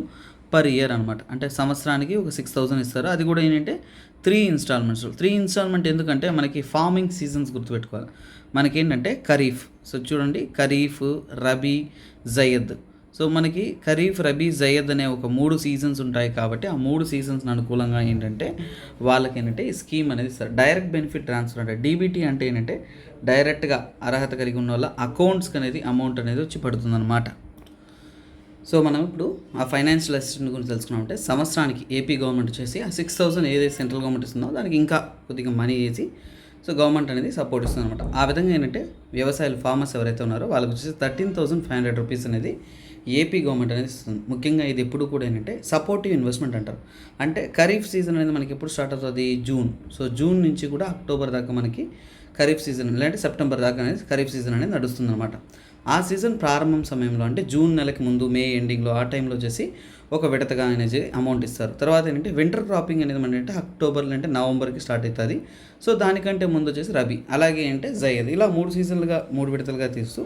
పర్ ఇయర్ అనమాట. అంటే సంవత్సరానికి ఒక 6,000 ఇస్తారు. అది కూడా ఏంటంటే 3 ఇన్స్టాల్మెంట్స్. 3 ఇన్స్టాల్మెంట్ ఎందుకంటే మనకి ఫార్మింగ్ సీజన్స్ గుర్తుపెట్టుకోవాలి. మనకేంటంటే ఖరీఫ్, సో చూడండి, ఖరీఫ్, రబీ, జయద్. సో మనకి ఖరీఫ్, రబీ, జయద్ అనే ఒక 3 సీజన్స్ ఉంటాయి కాబట్టి ఆ 3 సీజన్స్ అనుకూలంగా ఏంటంటే వాళ్ళకి ఏంటంటే ఈ స్కీమ్ అనేది ఇస్తారు. డైరెక్ట్ బెనిఫిట్ ట్రాన్స్ఫర్ అంటే డీబీటీ అంటే ఏంటంటే డైరెక్ట్గా అర్హత కలిగి ఉన్న వాళ్ళ అకౌంట్స్కి అనేది అమౌంట్ అనేది వచ్చి పడుతుందన్నమాట. సో మనం ఇప్పుడు ఆ ఫైనాన్షియల్ అసిస్టెంట్ గురించి తెలుసుకున్నామంటే సంవత్సరానికి ఏపీ గవర్నమెంట్ వచ్చేసి ఆ 6,000 ఏదైతే సెంట్రల్ గవర్నమెంట్ ఇస్తుందో దానికి ఇంకా కొద్దిగా మనీ వేసి సో గవర్నమెంట్ అనేది సపోర్ట్ ఇస్తుంది అనమాట. ఆ విధంగా ఏంటంటే వ్యవసాయాలు, ఫార్మర్స్ ఎవరైతే ఉన్నారో వాళ్ళకి వచ్చేసి 13,500 రూపీస్ అనేది ఏపీ గవర్నమెంట్ అనేది ఇస్తుంది. ముఖ్యంగా ఇది ఎప్పుడు కూడా ఏంటంటే సపోర్టివ్ ఇన్వెస్ట్మెంట్ అంటారు. అంటే ఖరీఫ్ సీజన్ అనేది మనకి ఎప్పుడు స్టార్ట్ అవుతుంది, జూన్. సో జూన్ నుంచి కూడా అక్టోబర్ దాకా మనకి ఖరీఫ్ సీజన్, లేదంటే సెప్టెంబర్ దాకా అనేది ఖరీఫ్ సీజన్ అనేది నడుస్తుంది అనమాట. ఆ సీజన్ ప్రారంభం సమయంలో అంటే జూన్ నెలకి ముందు, మే ఎండింగ్లో ఆ టైంలో వచ్చేసి ఒక విడతగా అనేది అమౌంట్ ఇస్తారు. తర్వాత ఏంటంటే వింటర్ క్రాపింగ్ అనేది ఏంటంటే అక్టోబర్ అంటే నవంబర్కి స్టార్ట్ అవుతుంది. సో దానికంటే ముందు వచ్చేసి రబీ, అలాగే అంటే జయద్, ఇలా 3 సీజన్లుగా 3 విడతలుగా తీస్తూ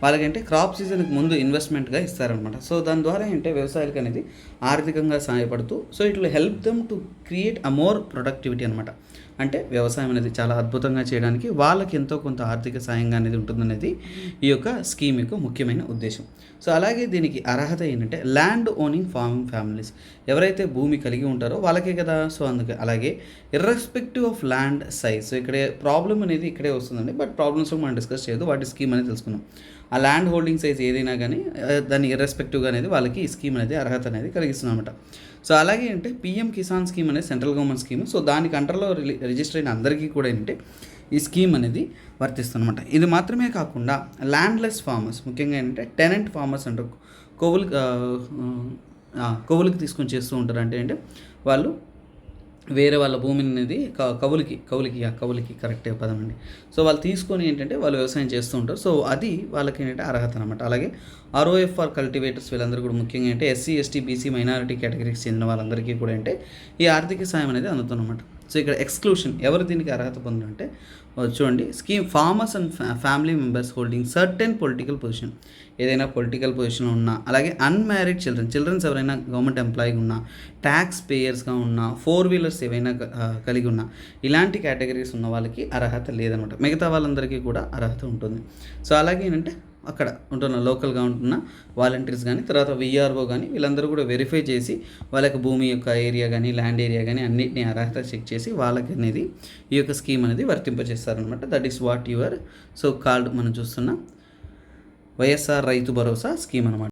వాళ్ళకంటే క్రాప్ సీజన్కి ముందు ఇన్వెస్ట్మెంట్గా ఇస్తారనమాట. సో దాని ద్వారా ఏంటంటే వ్యవసాయాలకు అనేది ఆర్థికంగా సహాయపడుతూ so it will help them to create a more productivity అనమాట. అంటే వ్యవసాయం అనేది చాలా అద్భుతంగా చేయడానికి వాళ్ళకి ఎంతో కొంత ఆర్థిక సాయంగా అనేది ఉంటుందనేది ఈ యొక్క స్కీమ్ యొక్క ముఖ్యమైన ఉద్దేశం. సో అలాగే దీనికి అర్హత ఏంటంటే ల్యాండ్ ఓనింగ్ ఫార్మింగ్ ఫ్యామిలీస్, ఎవరైతే భూమి కలిగి ఉంటారో వాళ్ళకే కదా. సో అందుకే అలాగే irrespective of land size. So ఇక్కడే ప్రాబ్లం అనేది ఇక్కడే వస్తుందండి, బట్ ప్రాబ్లమ్స్ మనం డిస్కస్ చేయదు, వాటి స్కీమ్ అనేది తెలుసుకుందాం. ఆ ల్యాండ్ హోల్డింగ్ సైజ్ ఏదైనా కానీ దాన్ని ఇర్రెస్పెక్టివ్గా అనేది వాళ్ళకి ఈ స్కీమ్ అనేది అర్హత అనేది కలిగిస్తుంది అనమాట. సో అలాగే అంటే పీఎం కిసాన్ స్కీమ్ అనేది సెంట్రల్ గవర్నమెంట్ స్కీమ్. సో దానికి అండర్లో రిజిస్టర్ అయిన అందరికీ కూడా ఏంటంటే ఈ స్కీమ్ అనేది వర్తిస్తుందన్నమాట. ఇది మాత్రమే కాకుండా ల్యాండ్లెస్ ఫార్మర్స్, ముఖ్యంగా ఏంటంటే టెనెంట్ ఫార్మర్స్ అంటారు, కవులకి తీసుకొని చేస్తూ ఉంటారు. అంటే వాళ్ళు వేరే వాళ్ళ భూమిని అనేది కవులకి కరెక్టే పదం అండి. సో వాళ్ళు తీసుకొని ఏంటంటే వాళ్ళు వ్యవసాయం చేస్తూ ఉంటారు. సో అది వాళ్ళకి ఏంటంటే అర్హత అనమాట. అలాగే ROFR కల్టివేటర్స్, వీళ్ళందరూ కూడా ముఖ్యంగా అంటే SC, ST, BC మైనారిటీ కేటగిరీకి చెందిన వాళ్ళందరికీ కూడా అంటే ఈ ఆర్థిక సాయం అనేది అందుతుందన్నమాట. సో ఇక్కడ ఎక్స్క్లూషన్ ఎవరు దీనికి అర్హత పొందారంటే చూడండి, scheme farmers and family members holding certain political position, ఏదైనా పొలిటికల్ పొజిషన్లో ఉన్నా, అలాగే అన్మ్యారీడ్ చిల్డ్రన్స్ ఎవరైనా గవర్నమెంట్ ఎంప్లాయీగా ఉన్నా, ట్యాక్స్ పేయర్స్గా ఉన్నా, 4 వీలర్స్ ఏవైనా కలిగి ఉన్నా, ఇలాంటి కేటగిరీస్ ఉన్న వాళ్ళకి అర్హత లేదనమాట. మిగతా వాళ్ళందరికీ కూడా అర్హత ఉంటుంది. సో అలాగే ఏంటంటే అక్కడ ఉంటున్న లోకల్గా ఉంటున్న వాలంటీర్స్ కానీ, తర్వాత VRO కానీ, వీళ్ళందరూ కూడా వెరిఫై చేసి వాళ్ళకి భూమి యొక్క ఏరియా కానీ, ల్యాండ్ ఏరియా కానీ అన్నిటిని అర్హత చెక్ చేసి వాళ్ళకి అనేది ఈ యొక్క స్కీమ్ అనేది వర్తింపజేస్తారనమాట. That is what your so called మనం చూస్తున్న వైఎస్ఆర్ రైతు భరోసా స్కీమ్ అనమాట.